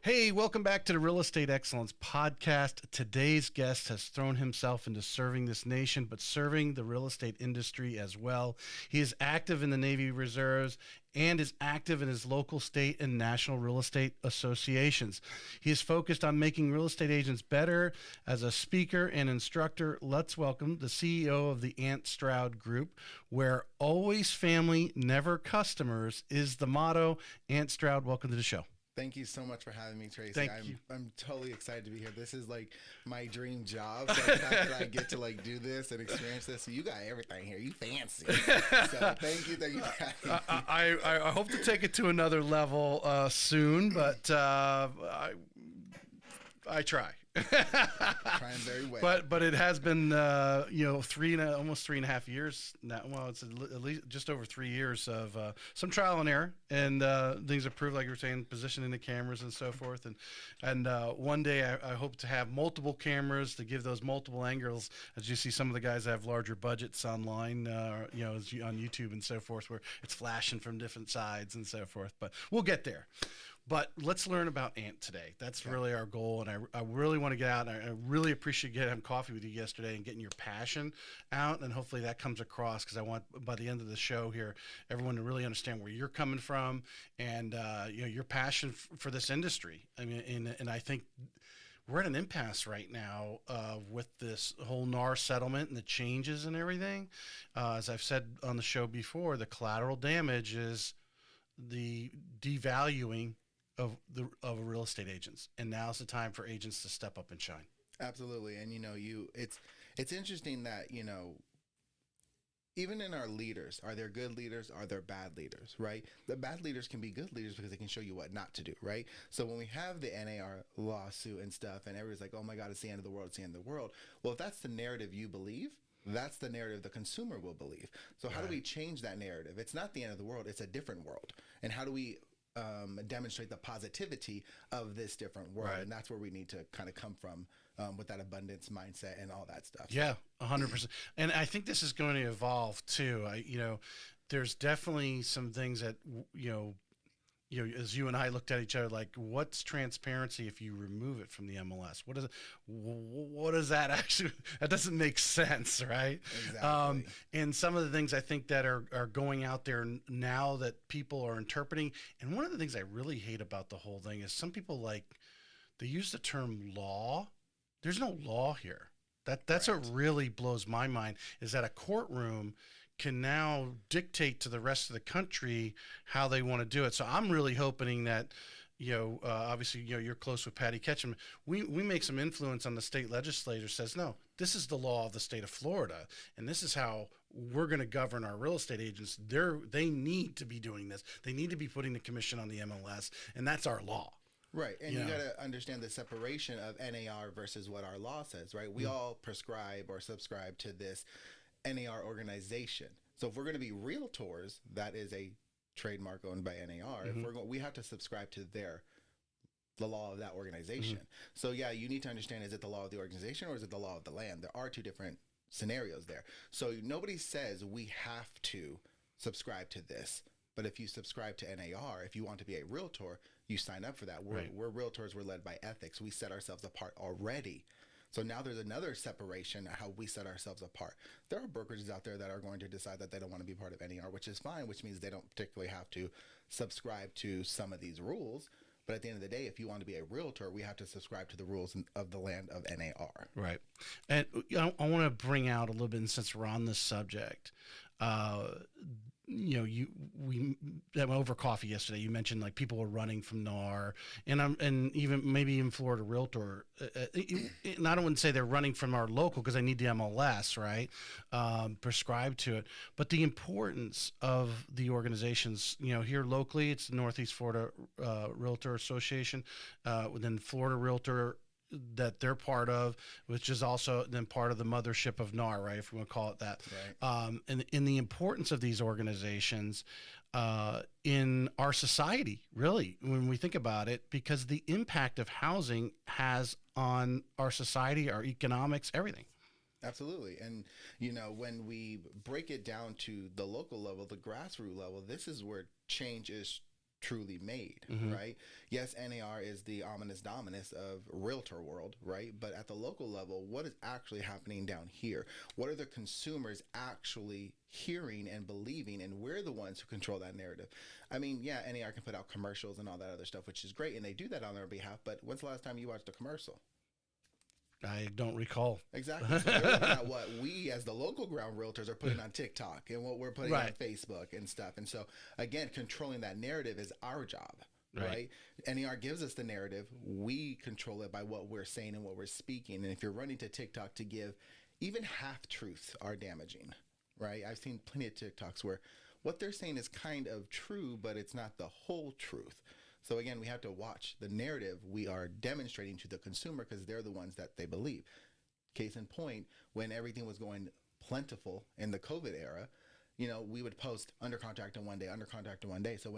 Hey, welcome back to the Real Estate Excellence Podcast. Today's guest has thrown himself into serving this nation, but serving the real estate industry as well. He is active in the Navy Reserves and is active in his local, state, and national real estate associations. He is focused on making real estate agents better. As a speaker and instructor, let's welcome the CEO of the Ant Stroud Group, where always family, never customers is the motto. Ant Stroud, welcome to the show. Thank you so much for having me, Tracy. Thank you. I'm totally excited to be here. This is like my dream job. So the fact that I get to like do this and experience this. So you got everything here. You fancy. So thank you for having me. I hope to take it to another level soon, but I try. Trying very well. But it has been almost 3.5 years now. Well, it's at least just over 3 years of some trial and error, and things improved, like you were saying, positioning the cameras and so forth. And one day I hope to have multiple cameras to give those multiple angles. As you see, some of the guys have larger budgets online, on YouTube and so forth, where it's flashing from different sides and so forth. But we'll get there. But let's learn about Ant today. That's really our goal, and I really want to get out. And I really appreciate having coffee with you yesterday and getting your passion out, and hopefully that comes across, because I want, by the end of the show here, everyone to really understand where you're coming from and your passion for this industry. I mean, and I think we're at an impasse right now with this whole NAR settlement and the changes and everything. As I've said on the show before, the collateral damage is the devaluing of real estate agents, and now's the time for agents to step up and shine. Absolutely. And it's interesting that even in our leaders, are there good leaders? Are there bad leaders? Right? The bad leaders can be good leaders because they can show you what not to do. Right? So when we have the NAR lawsuit and stuff, and everybody's like, "Oh my God, it's the end of the world! It's the end of the world." Well, if that's the narrative you believe, that's the narrative the consumer will believe. So how do we change that narrative? It's not the end of the world. It's a different world. And how do we demonstrate the positivity of this different world? Right. And that's where we need to kind of come from with that abundance mindset and all that stuff. Yeah, 100%. And I think this is going to evolve too. There's definitely some things that, as you and I looked at each other, like, what's transparency if you remove it from the MLS? What does that actually, that doesn't make sense, right? Exactly. And some of the things I think that are going out there now that people are interpreting, and one of the things I really hate about the whole thing is some people, like, they use the term law. There's no law here. That's what really blows my mind, is that a courtroom can now dictate to the rest of the country how they want to do it. So I'm really hoping that, obviously, you're close with Patty Ketchum. We make some influence on the state legislature, says, no, this is the law of the state of Florida, and this is how we're going to govern our real estate agents. They need to be doing this. They need to be putting the commission on the MLS, and that's our law. Right. And you got to understand the separation of NAR versus what our law says, right? We all prescribe or subscribe to this NAR organization. So if we're going to be realtors, that is a trademark owned by NAR. If we have to subscribe to the law of that organization. So yeah, you need to understand, is it the law of the organization or is it the law of the land? There are two different scenarios there. So nobody says we have to subscribe to this. But if you subscribe to NAR, if you want to be a realtor, you sign up for that. We're realtors. We're led by ethics. We set ourselves apart already. So now there's another separation of how we set ourselves apart. There are brokerages out there that are going to decide that they don't want to be part of NAR, which is fine, which means they don't particularly have to subscribe to some of these rules. But at the end of the day, if you want to be a realtor, we have to subscribe to the rules of the land of NAR. Right. And I want to bring out a little bit, and since we're on this subject, we over coffee yesterday, you mentioned, like, people are running from NAR, and even Florida Realtor. And I don't want to say they're running from our local, because they need the MLS, right? Prescribed to it, but the importance of the organizations. Here locally, it's the Northeast Florida Realtor Association, then Florida Realtor, that they're part of, which is also then part of the mothership of NAR, right? If we want to call it that. Right. And in the importance of these organizations in our society, really, when we think about it, because the impact of housing has on our society, our economics, everything. Absolutely. And, when we break it down to the local level, the grassroots level, this is where change is truly made, Mhm. right? Yes, NAR is the ominous dominus of realtor world, right? But at the local level, what is actually happening down here? What are the consumers actually hearing and believing? And we're the ones who control that narrative. I mean, yeah, NAR can put out commercials and all that other stuff, which is great, and they do that on their behalf. But when's the last time you watched a commercial? I don't recall. Exactly. So they're looking at what we as the local ground realtors are putting on TikTok and what we're putting on Right. Facebook and stuff. And so again, controlling that narrative is our job, right? NER gives us the narrative. We control it by what we're saying and what we're speaking. And if you're running to TikTok to give even half truths are damaging, right? I've seen plenty of TikToks where what they're saying is kind of true, but it's not the whole truth. So again, we have to watch the narrative we are demonstrating to the consumer because they're the ones that they believe. Case in point, when everything was going plentiful in the COVID era, you know, we would post under contract in one day, under contract in one day. So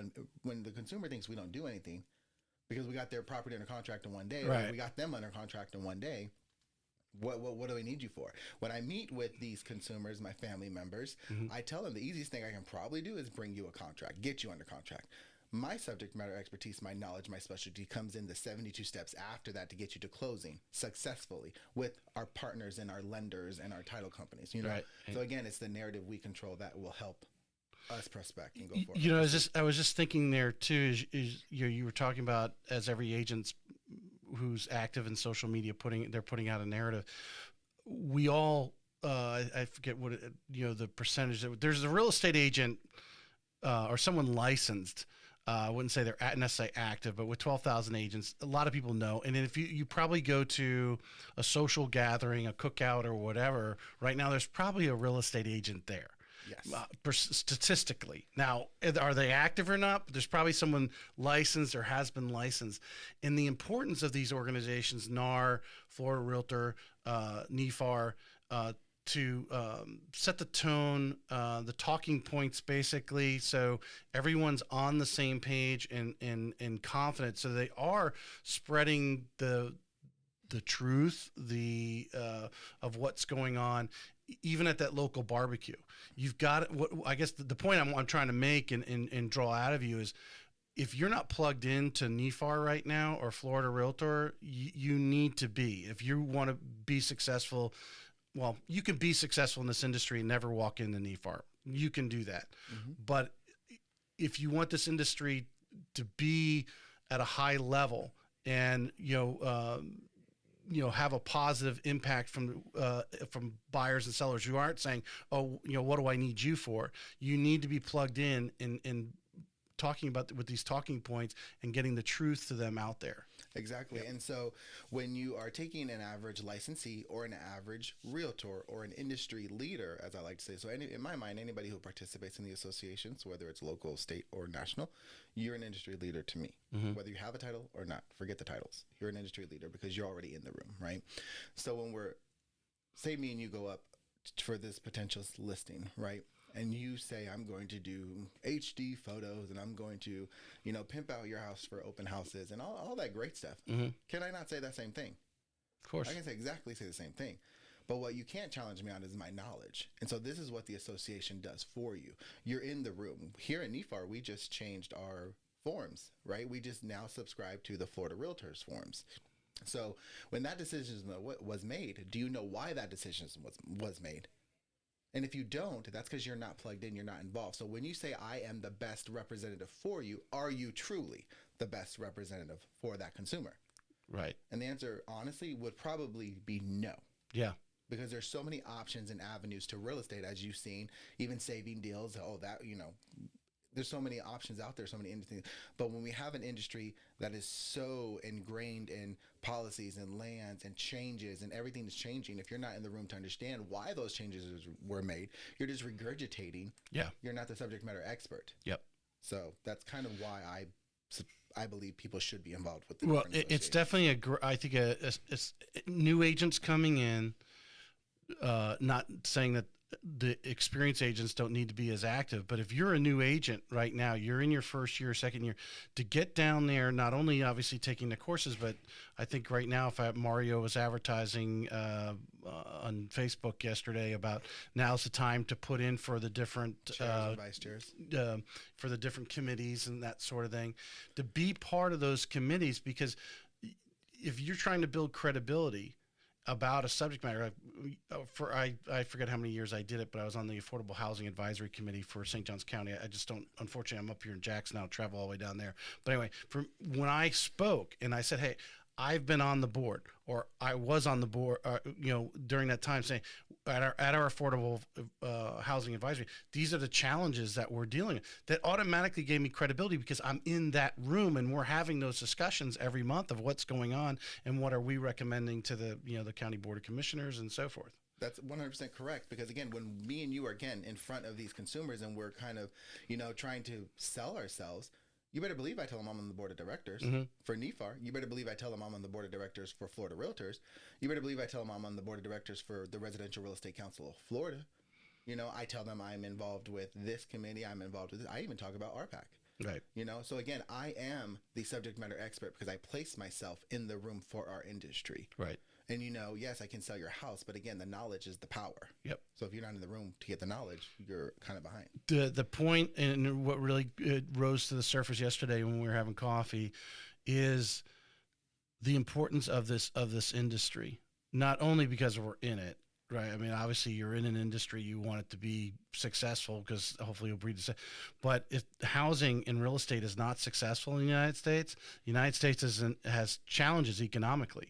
when the consumer thinks we don't do anything because we got their property under contract in one day, Right. or we got them under contract in one day, what do I need you for? When I meet with these consumers, my family members, I tell them the easiest thing I can probably do is bring you a contract, get you under contract. My subject matter expertise, my knowledge, my specialty comes in the 72 steps after that to get you to closing successfully with our partners and our lenders and our title companies, you know? Right. So again, it's the narrative we control that will help us prospect and go forward. You know, I was just thinking there too. Is you were talking about as every agent's who's active in social media they're putting out a narrative. We all I forget what the percentage that there's a real estate agent or someone licensed. I wouldn't say they're necessarily active, but with 12,000 agents, a lot of people know. And then if you probably go to a social gathering, a cookout or whatever, right now there's probably a real estate agent there. Yes. Statistically. Now, are they active or not? But there's probably someone licensed or has been licensed. And the importance of these organizations, NAR, Florida Realtor, NEFAR, to set the tone, the talking points, basically, so everyone's on the same page and confident. So they are spreading the truth, of what's going on, even at that local barbecue. You've got what I guess the point I'm trying to make and draw out of you is, if you're not plugged into NEFAR right now or Florida Realtor, you need to be. If you want to be successful, well, you can be successful in this industry and never walk into NEFAR. You can do that. But if you want this industry to be at a high level and have a positive impact from buyers and sellers who aren't saying, oh, what do I need you for? You need to be plugged in and talking about with these talking points and getting the truth to them out there. Exactly. Yep. And so when you are taking an average licensee or an average realtor or an industry leader, as I like to say, so in my mind, anybody who participates in the associations, whether it's local, state, or national, you're an industry leader to me. Whether you have a title or not, forget the titles. You're an industry leader because you're already in the room, right? So when say me and you go up for this potential listing, right? And you say, I'm going to do HD photos and I'm going to, pimp out your house for open houses and all that great stuff. Can I not say that same thing? Of course. I can say the same thing. But what you can't challenge me on is my knowledge. And so this is what the association does for you. You're in the room. Here at NEFAR, we just changed our forms, right? We just now subscribe to the Florida Realtors forms. So when that decision was made, do you know why that decision was made? And if you don't, that's because you're not plugged in, you're not involved. So when you say, I am the best representative for you, are you truly the best representative for that consumer? Right. And the answer, honestly, would probably be no. Yeah. Because there's so many options and avenues to real estate, as you've seen, even saving deals, there's so many options out there, so many industries. But when we have an industry that is so ingrained in policies and lands and changes and everything is changing, if you're not in the room to understand why those changes were made, you're just regurgitating. Yeah. You're not the subject matter expert. Yep. So that's kind of why I believe people should be involved with the Well, it's definitely I think new agents coming in, not saying that the experienced agents don't need to be as active. But if you're a new agent right now, you're in your first year, second year, to get down there, not only obviously taking the courses, but I think right now, Mario was advertising on Facebook yesterday about now's the time to put in for the different Chairs and vice chairs. for the different committees and that sort of thing, to be part of those committees, because if you're trying to build credibility about a subject matter, I forget how many years I did it, but I was on the Affordable Housing Advisory Committee for St. Johns County. I just don't, unfortunately, I'm up here in Jackson now, travel all the way down there. But anyway, from when I spoke and I said, hey, I've been on the board, or I was on the board, during that time, saying at our affordable housing advisory, these are the challenges that we're dealing with. That automatically gave me credibility because I'm in that room and we're having those discussions every month of what's going on and what are we recommending to the the county board of commissioners and so forth. That's 100% correct, because again, when me and you are again in front of these consumers and we're kind of, trying to sell ourselves, you better believe I tell them I'm on the board of directors for NEFAR. You better believe I tell them I'm on the board of directors for Florida Realtors. You better believe I tell them I'm on the board of directors for the Residential Real Estate Council of Florida. I tell them I'm involved with this committee. I'm involved with this. I even talk about RPAC. Right. So again, I am the subject matter expert because I place myself in the room for our industry. Right. And yes, I can sell your house, but again, the knowledge is the power. Yep. So if you're not in the room to get the knowledge, you're kind of behind. The point, and what really rose to the surface yesterday when we were having coffee, is the importance of this industry. Not only because we're in it, right? I mean, obviously, you're in an industry, you want it to be successful because hopefully you'll breed to. But if housing and real estate is not successful in the United States has challenges economically,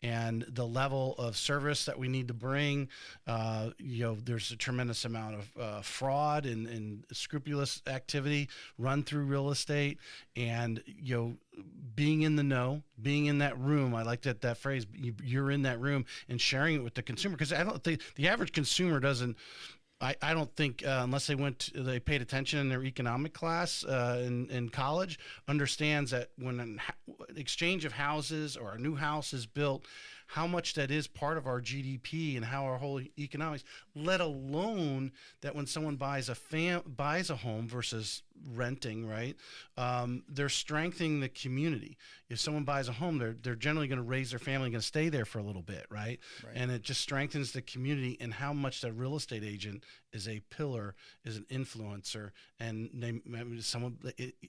and the level of service that we need to bring, there's a tremendous amount of fraud and scrupulous activity run through real estate, and being in the know, being in that room. I like that phrase. You're in that room and sharing it with the consumer, because I don't think the average consumer doesn't. I don't think unless they paid attention in their economic class in college, understands that when an exchange of houses or a new house is built, how much that is part of our GDP and how our whole economics, let alone that when someone buys a home versus renting, right? They're strengthening the community. If someone buys a home, they're generally going to raise their family, going to stay there for a little bit, right? And it just strengthens the community, and how much that real estate agent is a pillar, is an influencer. And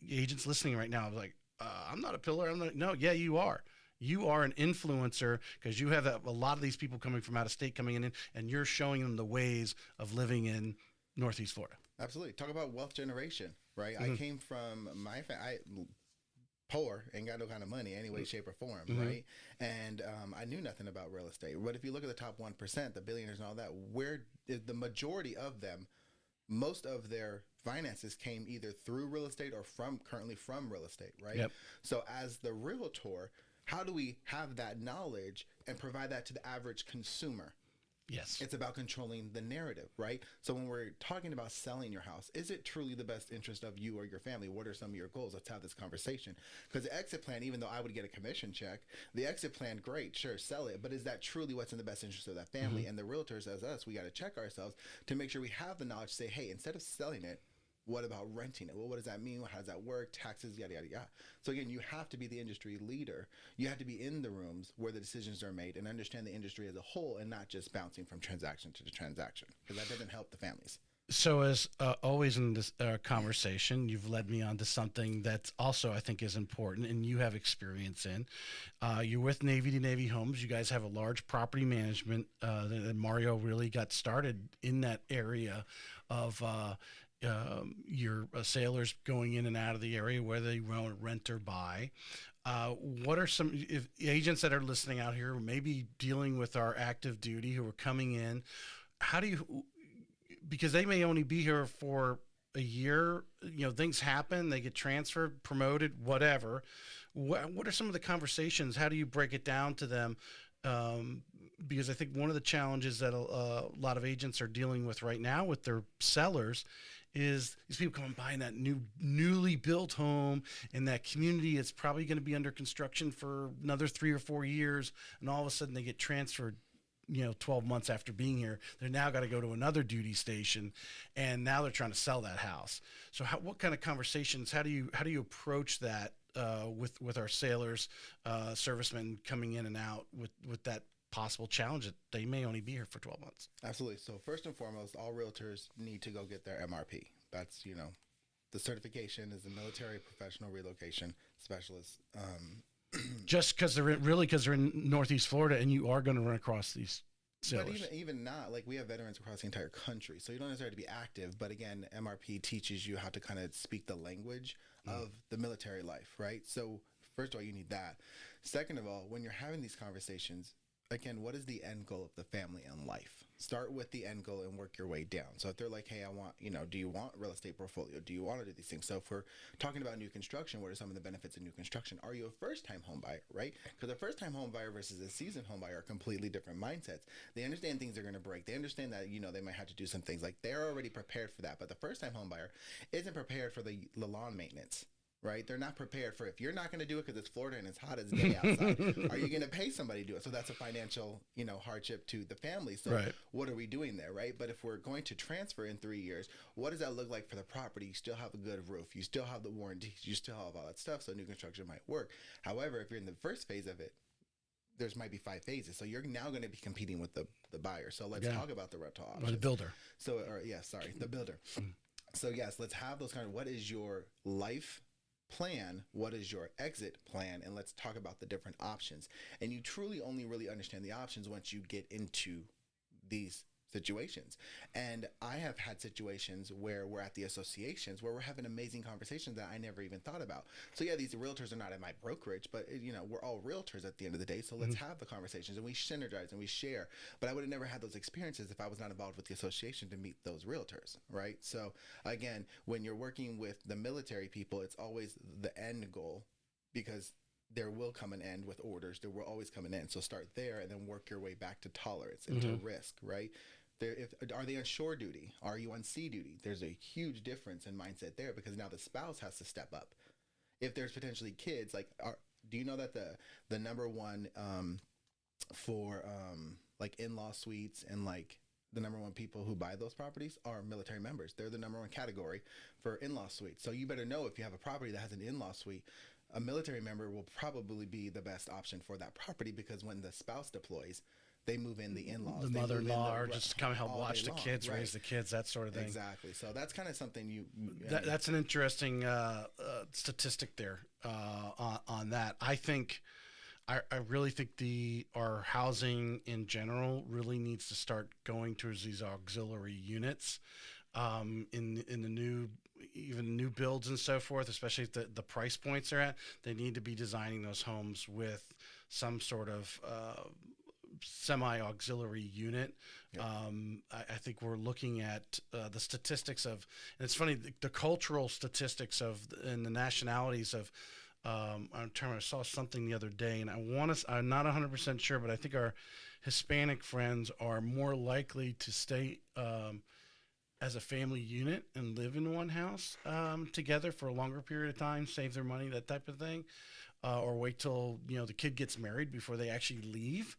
agents listening right now are like, I'm not a pillar. I'm not. No, yeah, you are. You are an influencer, because you have a lot of these people coming from out of state coming in, and you're showing them the ways of living in Northeast Florida. Absolutely. Talk about wealth generation, right? I came from poor, ain't got no kind of money any way, shape, or form, right? And I knew nothing about real estate. But if you look at the top 1%, the billionaires and all that, where the majority of them, most of their finances came either through real estate or currently from real estate, right? Yep. So as the realtor, how do we have that knowledge and provide that to the average consumer? Yes. It's about controlling the narrative, right? So when we're talking about selling your house, is it truly the best interest of you or your family? What are some of your goals? Let's have this conversation. Because the exit plan, even though I would get a commission check, the exit plan, great, sure, sell it. But is that truly what's in the best interest of that family? And the realtors, as us, we got to check ourselves to make sure we have the knowledge to say, hey, instead of selling it, what about renting it? Well, what does that mean? How does that work? Taxes, yada, yada, yada. So again, you have to be the industry leader. You have to be in the rooms where the decisions are made and understand the industry as a whole, and not just bouncing from transaction to transaction, because that doesn't help the families. So as always in this conversation, you've led me on to something that also I think is important and you have experience in. You're with Navy to Navy Homes. You guys have a large property management that Mario really got started in that area of your sailors going in and out of the area, whether they rent or buy. What are some agents that are listening out here who may be dealing with our active duty, who are coming in? How do you, because they may only be here for a year, things happen, they get transferred, promoted, whatever. What are some of the conversations? How do you break it down to them? Because I think one of the challenges that a lot of agents are dealing with right now with their sellers is these people come and buying that newly built home in that community. It's probably going to be under construction for another 3 or 4 years, and all of a sudden they get transferred 12 months after being here, they're now got to go to another duty station, and now they're trying to sell that house. So what kind of conversations, how do you approach that with our sailors, servicemen coming in and out with that possible challenge that they may only be here for 12 months? Absolutely. So first and foremost, all realtors need to go get their MRP. That's, the certification is the Military Professional Relocation Specialist. Just because they're in Northeast Florida, and you are going to run across these sailors. But even not, like, we have veterans across the entire country, so you don't necessarily have to be active. But again, MRP teaches you how to kind of speak the language of the military life, right? So first of all, you need that. Second of all, when you're having these conversations, again, what is the end goal of the family and life? Start with the end goal and work your way down. So if they're like, hey, I want, do you want real estate portfolio? Do you want to do these things? So if we're talking about new construction, what are some of the benefits of new construction? Are you a first-time home buyer, right? Because a first-time home buyer versus a seasoned home buyer are completely different mindsets. They understand things are going to break. They understand that, they might have to do some things. Like, they're already prepared for that. But the first-time home buyer isn't prepared for the lawn maintenance. Right? They're not prepared for, if you're not going to do it because it's Florida and it's hot as day outside, are you going to pay somebody to do it? So that's a financial, hardship to the family. So what are we doing there, right? But if we're going to transfer in 3 years, what does that look like for the property? You still have a good roof. You still have the warranties. You still have all that stuff. So new construction might work. However, if you're in the first phase of it, there's might be 5 phases. So you're now going to be competing with the buyer. So let's talk about the rental options. Or the builder. So, the builder. So yes, let's have those what is your life plan, what is your exit plan, and let's talk about the different options. And you truly only really understand the options once you get into these situations. And I have had situations where we're at the associations where we're having amazing conversations that I never even thought about. So yeah, these realtors are not at my brokerage, but we're all realtors at the end of the day. So let's have the conversations and we synergize and we share. But I would have never had those experiences if I was not involved with the association to meet those realtors, right? So again, when you're working with the military people, it's always the end goal, because there will come an end with orders. There will always come an end. So start there and then work your way back to tolerance and to risk, right? Are they on shore duty? Are you on sea duty? There's a huge difference in mindset there, because now the spouse has to step up. If there's potentially kids, do you know that the number one for like in-law suites and like the number one people who buy those properties are military members? They're the number one category for in-law suites. So you better know, if you have a property that has an in-law suite, a military member will probably be the best option for that property, because when the spouse deploys, they move in the in-laws. The mother-in-law, or just come help watch the kids, raise the kids, that sort of thing. Exactly. So that's kind of something that's an interesting statistic there on that. I think, I really think our housing in general really needs to start going towards these auxiliary units in the new builds and so forth, especially if the price points are at. They need to be designing those homes with some sort of semi-auxiliary unit. Yep. I think we're looking at the statistics of, and it's funny, the cultural statistics of and the nationalities of. I saw something the other day, and I'm not 100% sure, but I think our Hispanic friends are more likely to stay as a family unit and live in one house together for a longer period of time, save their money, that type of thing. Or wait till the kid gets married before they actually leave.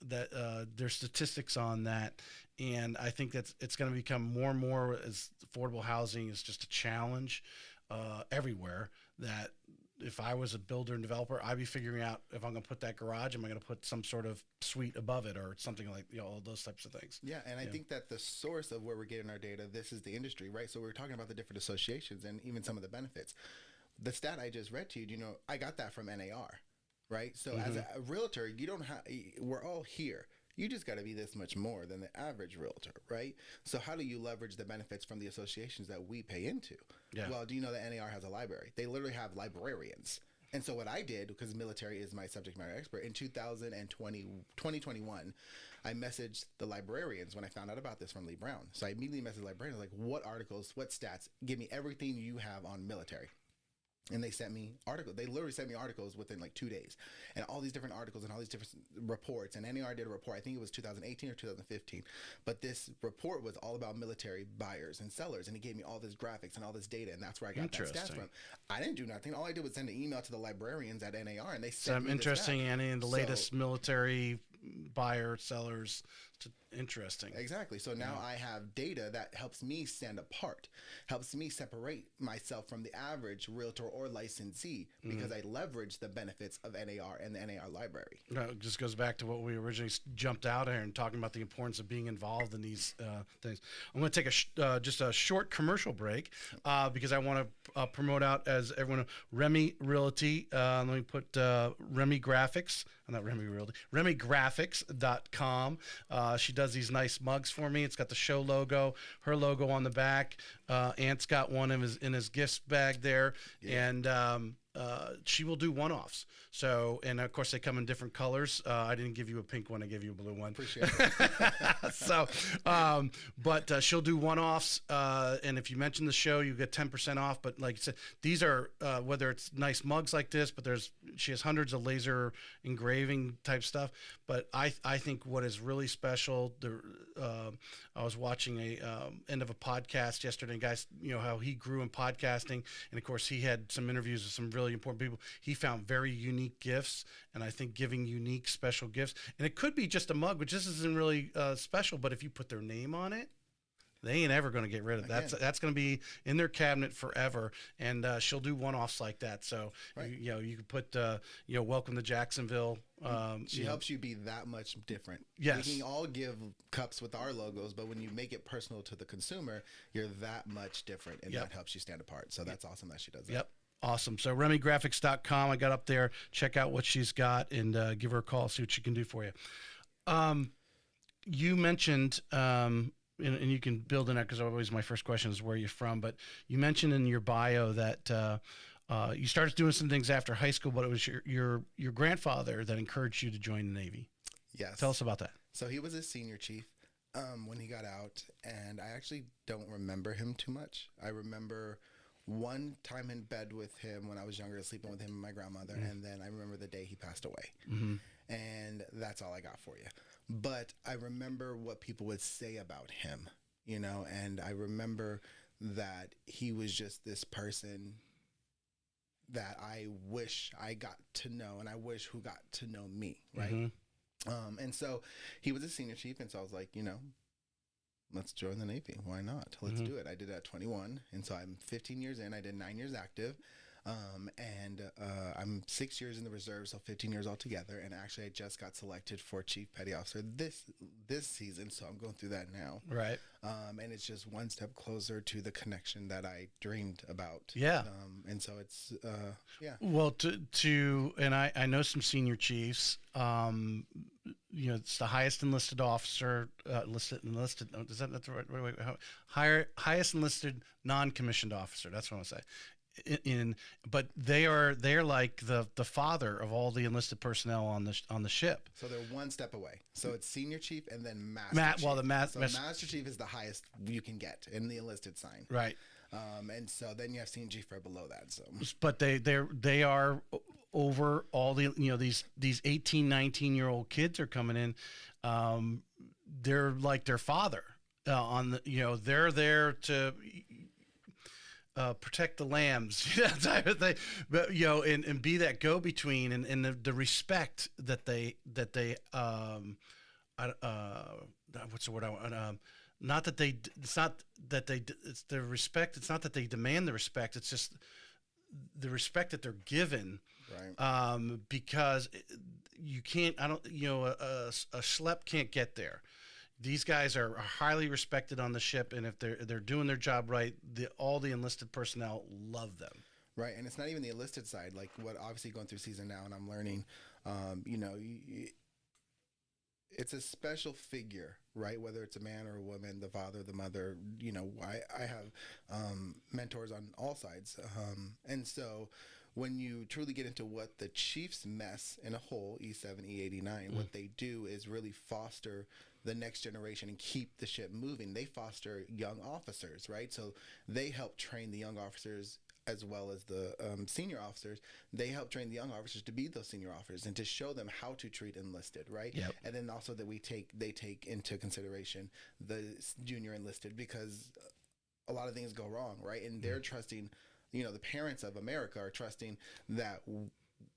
There's statistics on that, and I think it's going to become more and more, as affordable housing is just a challenge everywhere. That if I was a builder and developer, I'd be figuring out, if I'm going to put that garage, am I going to put some sort of suite above it or something like all those types of things. Yeah, and I think that the source of where we're getting our data, this is the industry, right? So we're talking about the different associations and even some of the benefits. The stat I just read to you, I got that from NAR, right? So as a realtor, we're all here. You just got to be this much more than the average realtor, right? So how do you leverage the benefits from the associations that we pay into? Yeah. Well, do you know that NAR has a library? They literally have librarians. And so what I did, because military is my subject matter expert, in 2021, I messaged the librarians when I found out about this from Lee Brown. So I immediately messaged the librarians, like, what articles, what stats, give me everything you have on military. And they sent me articles. They literally sent me articles within like 2 days, and all these different articles and all these different reports. And NAR did a report. I think it was 2018 or 2015. But this report was all about military buyers and sellers, and he gave me all this graphics and all this data, and that's where I got that stats from. I didn't do nothing. All I did was send an email to the librarians at NAR, and they sent me interesting. Any of the latest military buyer, sellers. Interesting. Exactly. So now I have data that helps me stand apart, helps me separate myself from the average realtor or licensee because I leverage the benefits of NAR and the NAR library. It just goes back to what we originally jumped out here and talking about the importance of being involved in these things. I'm going to take just a short commercial break because I want to promote out, as everyone, Remy Realty. Let me put Remy Graphics. Not Remy Realty, RemyGraphics.com. She does these nice mugs for me. It's got the show logo, her logo on the back. Ant's got one in his gift bag there, and she will do one-offs. So, and of course they come in different colors. I didn't give you a pink one; I gave you a blue one. Appreciate it. So, but she'll do one-offs, and if you mention the show, you get 10% off. But like I said, these are whether it's nice mugs like this, but she has hundreds of laser engraving type stuff. But I think what is really special, I was watching a end of a podcast yesterday, guys. You know how he grew in podcasting, and of course he had some interviews with some really important people. He found very unique gifts, and I think giving unique, special gifts, and it could be just a mug, which this isn't really special, but if you put their name on it, they ain't ever going to get rid of it. That's going to be in their cabinet forever, and she'll do one-offs like that. So you could put welcome to Jacksonville. She helps you be that much different. Yes, we can all give cups with our logos, but when you make it personal to the consumer, you're that much different, and that helps you stand apart. So that's awesome that she does that. Yep. Awesome. So RemyGraphics.com. I got up there. Check out what she's got and give her a call. See what she can do for you. You mentioned, and you can build in that because always my first question is where you're from. But you mentioned in your bio that you started doing some things after high school, but it was your grandfather that encouraged you to join the Navy. Yes. Tell us about that. So he was a senior chief when he got out, and I actually don't remember him too much. I remember one time in bed with him when I was younger, sleeping with him and my grandmother, and then I remember the day he passed away. And that's all I got for you. But I remember what people would say about him, and I remember that he was just this person that I wish I got to know, and I wish who got to know me, right? And so he was a senior chief, and so I was like, let's join the Navy. Why not? Let's do it. I did it at 21. And so I'm 15 years in. I did 9 years active. And I'm 6 years in the reserve, so 15 years altogether. And actually, I just got selected for Chief Petty Officer this season. So I'm going through that now. Right. And it's just one step closer to the connection that I dreamed about. Yeah. And so it's, yeah. Well, and I know some senior chiefs. It's the highest enlisted officer, enlisted. Is that the right way? Highest enlisted non-commissioned officer. That's what I want to say. But they're like the father of all the enlisted personnel on the ship. So they're one step away. So it's senior chief and then master chief. Well, master chief is the highest you can get in the enlisted sign. Right. And so then you have senior chief right below that. So, but they are over all the these 18, 19-year-old kids are coming in. They're like their father they're there to protect the lambs, type of thing. But and be that go between and the respect that they what's the word I want. Not that they, it's not that they, it's the respect. It's not that they demand the respect. It's just the respect that they're given. Right. Because you can't, a schlep can't get there. These guys are highly respected on the ship, and if they're doing their job right, all the enlisted personnel love them. Right, and it's not even the enlisted side. Like what obviously going through season now, and I'm learning, it's a special figure, right? Whether it's a man or a woman, the father, the mother. I have mentors on all sides, and so when you truly get into what the Chiefs mess in a whole, E7, E89, what they do is really foster the next generation and keep the ship moving. They foster young officers, right? So they help train the young officers as well as the senior officers. They help train the young officers to be those senior officers and to show them how to treat enlisted, right? Yep. And then also that they take into consideration the junior enlisted, because a lot of things go wrong, right? And they're trusting, the parents of America are trusting that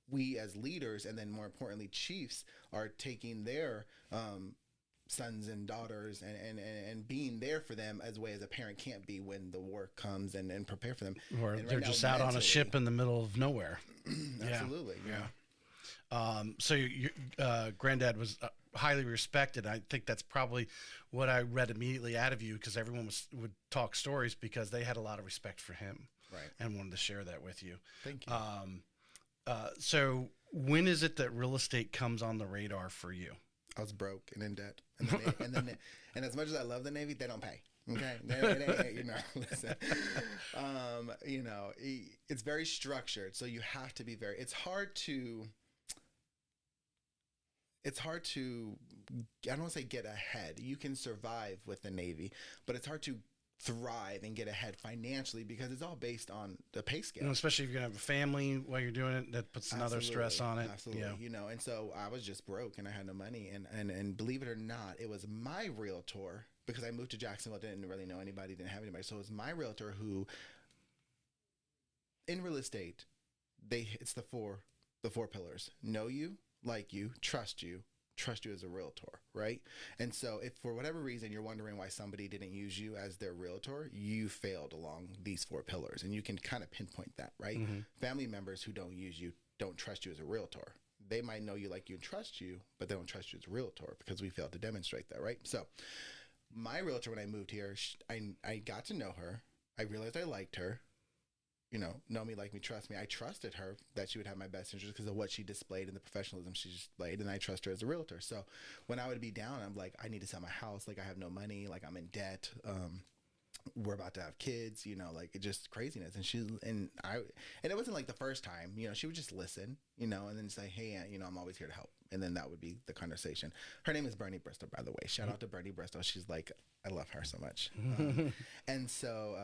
we as leaders, and then more importantly, chiefs, are taking their sons and daughters and being there for them as way as a parent can't be when the war comes and prepare for them. Or And they're right just now, out on a mentally, ship in the middle of nowhere. absolutely, So your granddad was highly respected. I think that's probably what I read immediately out of you, because everyone would talk stories because they had a lot of respect for him, right. and wanted to share that with you. Thank you. So when is it that real estate comes on the radar for you? I was broke and in debt, and as much as I love the Navy, they don't pay. Okay, listen. It's very structured, so you have to be very. It's hard to. I don't want to say get ahead. You can survive with the Navy, but it's hard to thrive and get ahead financially because it's all based on the pay scale. Especially if you're gonna have a family while you're doing it, that puts another stress on it. Absolutely. And so I was just broke and I had no money, and believe it or not, it was my realtor, because I moved to Jacksonville, didn't really know anybody, didn't have anybody. So it was my realtor who, in real estate, it's the four pillars: know you, like you, trust you as a realtor, right? And so if for whatever reason you're wondering why somebody didn't use you as their realtor, you failed along these 4 pillars, and you can kind of pinpoint that, right? Mm-hmm. Family members who don't use you don't trust you as a realtor. They might know you, like you, and trust you, but they don't trust you as a realtor because we failed to demonstrate that, right? So my realtor, when I moved here, I got to know her. I realized I liked her. Know me, like me, trust me. I trusted her that she would have my best interest because of what she displayed and the professionalism she displayed, and I trust her as a realtor. So when I would be down, I'm like, I need to sell my house. Like, I have no money. Like, I'm in debt. We're about to have kids. Like, it just craziness. And it wasn't like the first time. She would just listen. And then say, hey, I'm always here to help. And then that would be the conversation. Her name is Bernie Bristol, by the way. Shout out to Bernie Bristol. She's like, I love her so much. And so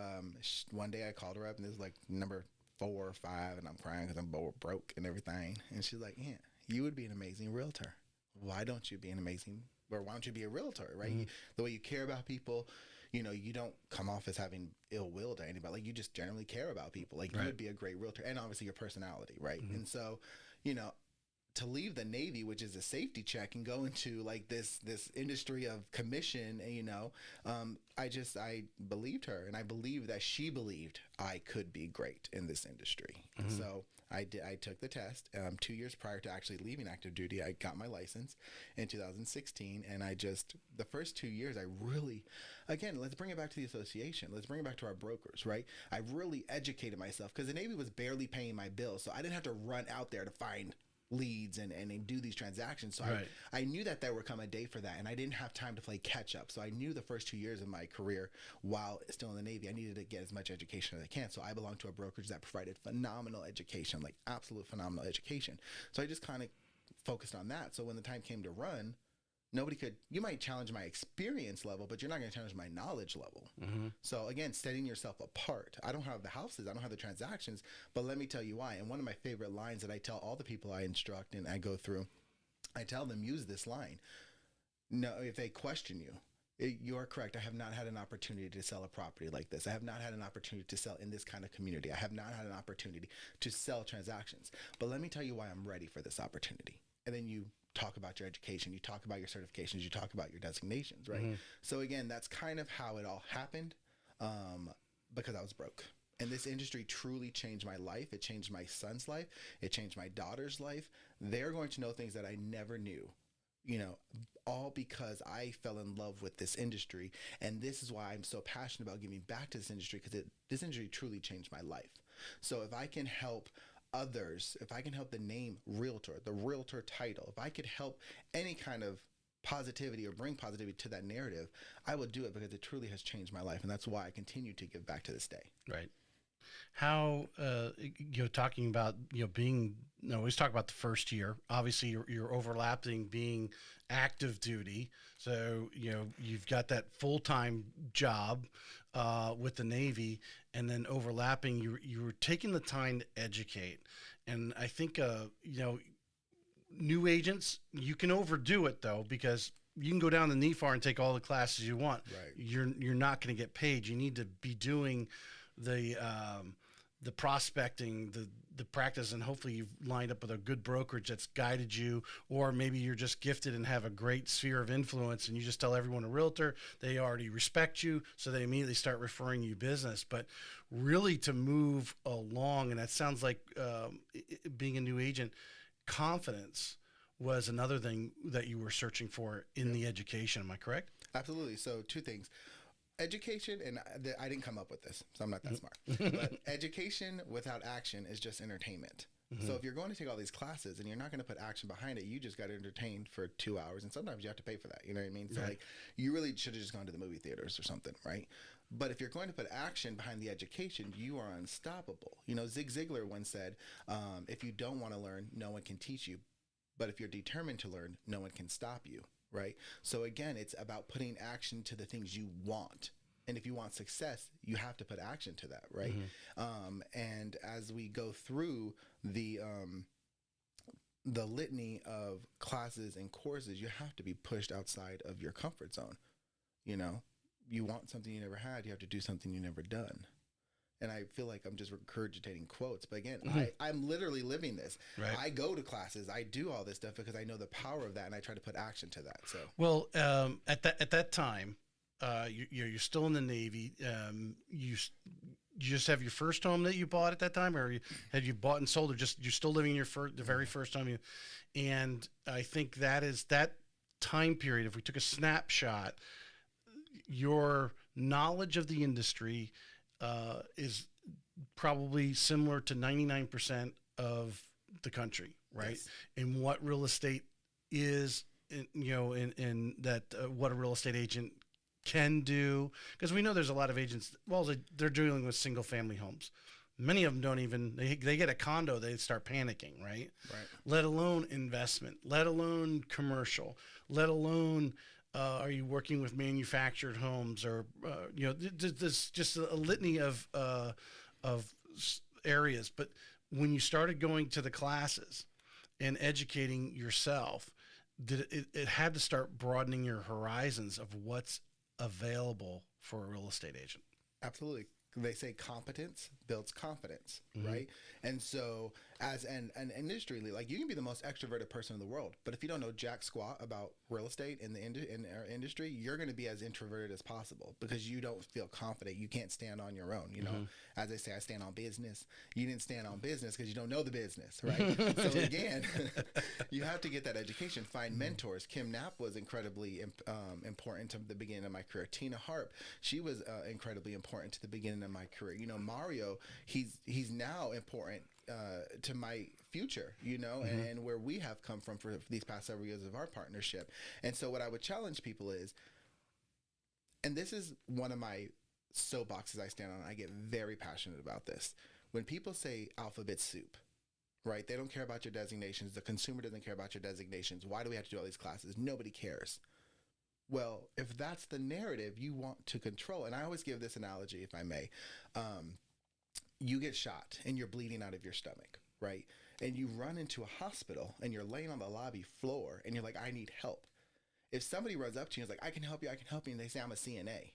one day I called her up, and this was like number 4 or 5, and I'm crying because I'm broke and everything. And she's like, yeah, you would be an amazing realtor. Why don't you be why don't you be a realtor, right? Mm-hmm. The way you care about people, you don't come off as having ill will to anybody. Like, you just generally care about people. Like, right. You would be a great realtor, and obviously your personality, right? Mm-hmm. And so, to leave the Navy, which is a safety check, and go into like this industry of commission, I believed her, and I believed that she believed I could be great in this industry. Mm-hmm. And so I took the test 2 years prior to actually leaving active duty. I got my license in 2016, and the first 2 years, I really, again, let's bring it back to the association. Let's bring it back to our brokers, right? I really educated myself because the Navy was barely paying my bills, so I didn't have to run out there to find leads and do these transactions. So right. I knew that there would come a day for that, and I didn't have time to play catch up. So I knew the first 2 years of my career while still in the Navy, I needed to get as much education as I can. So I belonged to a brokerage that provided phenomenal education, like absolute phenomenal education. So I just kind of focused on that. So when the time came to run, you might challenge my experience level, but you're not going to challenge my knowledge level. Mm-hmm. So again, setting yourself apart. I don't have the houses, I don't have the transactions, but let me tell you why. And one of my favorite lines that I tell all the people I instruct and I go through, I tell them, use this line. No, if they question you, you are correct. I have not had an opportunity to sell a property like this. I have not had an opportunity to sell in this kind of community. I have not had an opportunity to sell transactions. But let me tell you why I'm ready for this opportunity. And then you talk about your education, you talk about your certifications, you talk about your designations, right? Mm-hmm. So again, that's kind of how it all happened, because I was broke. And this industry truly changed my life. It changed my son's life. It changed my daughter's life. They're going to know things that I never knew, all because I fell in love with this industry. And this is why I'm so passionate about giving back to this industry, because this industry truly changed my life. So if I can help others, if I can help the name realtor, the realtor title, if I could help any kind of positivity or bring positivity to that narrative, I would do it because it truly has changed my life. And that's why I continue to give back to this day. Right. How, talking about, being, we always talk about the first year, obviously you're overlapping being active duty. So, you've got that full-time job with the Navy, and then overlapping, you were taking the time to educate. And I think, new agents, you can overdo it though, because you can go down to NEFAR and take all the classes you want. Right. You're not going to get paid. You need to be doing the the prospecting, the practice, and hopefully you've lined up with a good brokerage that's guided you, or maybe you're just gifted and have a great sphere of influence, and you just tell everyone a realtor, they already respect you, so they immediately start referring you business. But really, to move along, and that sounds like being a new agent, confidence was another thing that you were searching for in the education. Am I correct? Absolutely. So two things. Education, and I didn't come up with this, so I'm not that smart. But education without action is just entertainment. So if you're going to take all these classes and you're not going to put action behind it, you just got entertained for 2 hours, and sometimes you have to pay for that. You know what I mean? So like, you really should have just gone to the movie theaters or something, right? But if you're going to put action behind the education, you are unstoppable. You know, Zig Ziglar once said, if you don't want to learn, no one can teach you. But if you're determined to learn, no one can stop you. Right. So again, it's about putting action to the things you want. And if you want success, you have to put action to that. Right. And as we go through the litany of classes and courses, you have to be pushed outside of your comfort zone. You know, you want something you never had, you have to do something you never done. And I feel like I'm just regurgitating quotes. But again, I'm literally living this. Right. I go to classes. I do all this stuff because I know the power of that, and I try to put action to that. So, well, at that time, you're still in the Navy. You just have your first home that you bought at that time, or had you bought and sold, or just you're still living your the very first home? And I think that is that time period. If we took a snapshot, your knowledge of the industry is probably similar to 99% of the country, right? Yes. And what real estate is, in that what a real estate agent can do, because we know there's a lot of agents. Well, they're dealing with single family homes. Many of them don't even they get a condo, they start panicking, right? Right. Let alone investment, let alone commercial, let alone. Are you working with manufactured homes, or there's just a litany of areas. But when you started going to the classes and educating yourself, it had to start broadening your horizons of what's available for a real estate agent. Absolutely. They say competence builds confidence, right? And so as an industry leader, like, you can be the most extroverted person in the world, but if you don't know jack squat about real estate in our industry, you're going to be as introverted as possible because you don't feel confident. You can't stand on your own. You know, as they say, I stand on business. You didn't stand on business because you don't know the business, right? So again, you have to get that education, find mentors. Kim Knapp was incredibly important to the beginning of my career. Tina Harp, she was incredibly important to the beginning of my career. You know, Mario, he's now important to my future, and where we have come from for these past several years of our partnership. And so what I would challenge people is, and this is one of my soapboxes I stand on, I get very passionate about this. When people say alphabet soup, right? They don't care about your designations. The consumer doesn't care about your designations. Why do we have to do all these classes? Nobody cares. Well, if that's the narrative you want to control, and I always give this analogy, if I may, you get shot and you're bleeding out of your stomach, right? And you run into a hospital and you're laying on the lobby floor and you're like, I need help. If somebody runs up to you and is like, I can help you, and they say, I'm a CNA.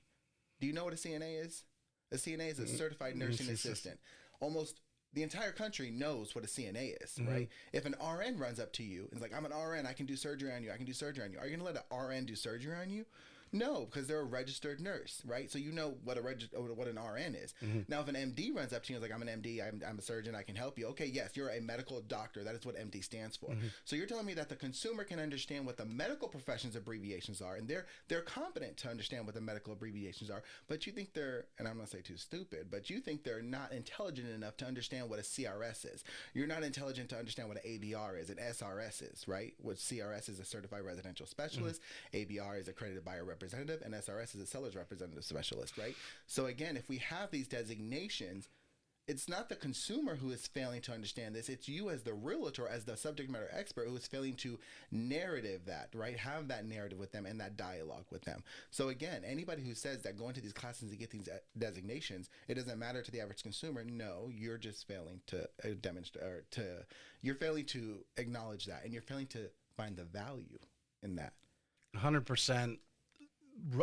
Do you know what a CNA is? A CNA is a certified nursing assistant. Almost the entire country knows what a CNA is, right? If an RN runs up to you and is like, I'm an RN, I can do surgery on you, Are you going to let an RN do surgery on you? No, because they're a registered nurse, right? So you know what an RN is. Now, if an MD runs up to you and is like, I'm an MD, I'm a surgeon, I can help you. Okay, yes, you're a medical doctor. That is what MD stands for. So you're telling me that the consumer can understand what the medical profession's abbreviations are, and they're competent to understand what the medical abbreviations are, but you think they're, and I'm not saying too stupid, but you think they're not intelligent enough to understand what a CRS is. You're not intelligent to understand what an ABR is, an SRS is, right? What CRS is a certified residential specialist, ABR is accredited by a representative, and SRS is a seller's representative specialist, right? So again, if we have these designations, it's not the consumer who is failing to understand this. It's you as the realtor, as the subject matter expert, who is failing to narrative that, right? Have that narrative with them and that dialogue with them. So again, anybody who says that going to these classes to get these designations, it doesn't matter to the average consumer. No, you're just failing to demonstrate, or you're failing to acknowledge that, and you're failing to find the value in that. 100%.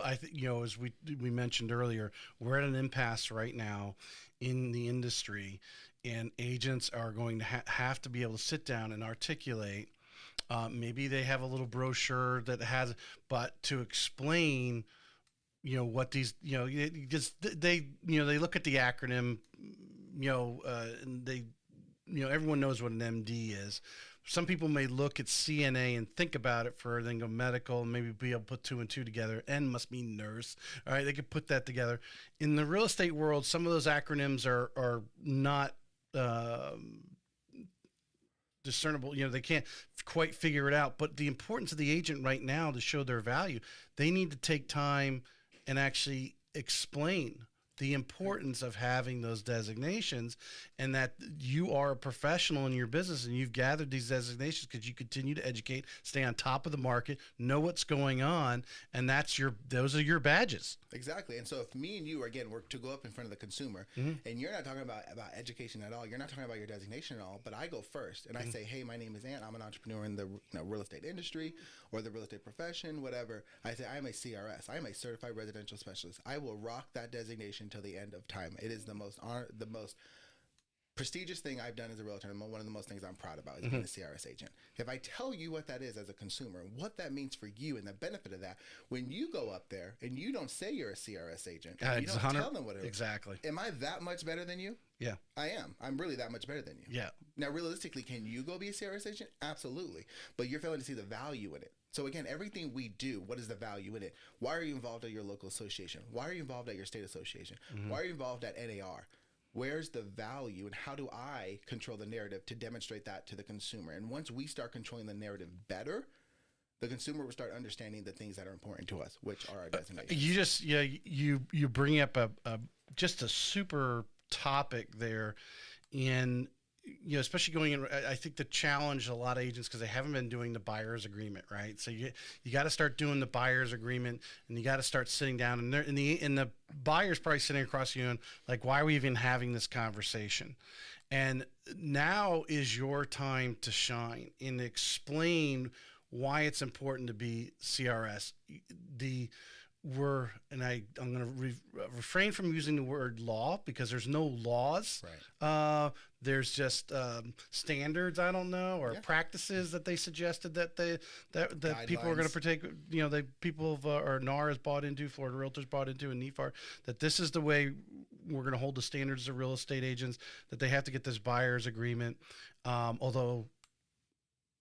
I think, as we mentioned earlier, we're at an impasse right now in the industry, and agents are going to have to be able to sit down and articulate. Maybe they have a little brochure that has, but to explain, what these, just they look at the acronym, and they, everyone knows what an MD is. Some people may look at CNA and think about it for, then go medical, and maybe be able to put two and two together. N must mean nurse. All right, they could put that together. In the real estate world, some of those acronyms are not discernible. They can't quite figure it out. But the importance of the agent right now to show their value, they need to take time and actually explain the importance of having those designations, and that you are a professional in your business and you've gathered these designations because you continue to educate, stay on top of the market, know what's going on, and those are your badges. Exactly. And so if me and you, again, were to go up in front of the consumer, and you're not talking about education at all, you're not talking about your designation at all, but I go first and I say, hey, my name is Ant, I'm an entrepreneur in the real estate industry or the real estate profession, whatever. I say, I'm a CRS. I'm a certified residential specialist. I will rock that designation till the end of time. It is the most prestigious thing I've done as a realtor, and one of the most things I'm proud about is being a CRS agent. If I tell you what that is as a consumer, and what that means for you and the benefit of that, when you go up there and you don't say you're a CRS agent, you don't tell them what it is. Exactly. Am I that much better than you? Yeah. I am. I'm really that much better than you. Yeah. Now, realistically, can you go be a CRS agent? Absolutely. But you're failing to see the value in it. So again, everything we do, what is the value in it? Why are you involved at your local association? Why are you involved at your state association? Why are you involved at NAR? Where's the value, and how do I control the narrative to demonstrate that to the consumer? And once we start controlling the narrative better, the consumer will start understanding the things that are important to us, which are our designations. You bring up just a super topic there, and especially going in, I think the challenge a lot of agents, because they haven't been doing the buyer's agreement, right? So you got to start doing the buyer's agreement, and you got to start sitting down, and the buyer's probably sitting across you and like, why are we even having this conversation? And now is your time to shine and explain why it's important to be CRS. I'm going to refrain from using the word law, because there's no laws. Right. There's just standards, I don't know, or practices that they suggested that people are going to partake. People of or NAR has bought into, Florida Realtors bought into, and NEFAR, that this is the way we're going to hold the standards of real estate agents, that they have to get this buyer's agreement. Although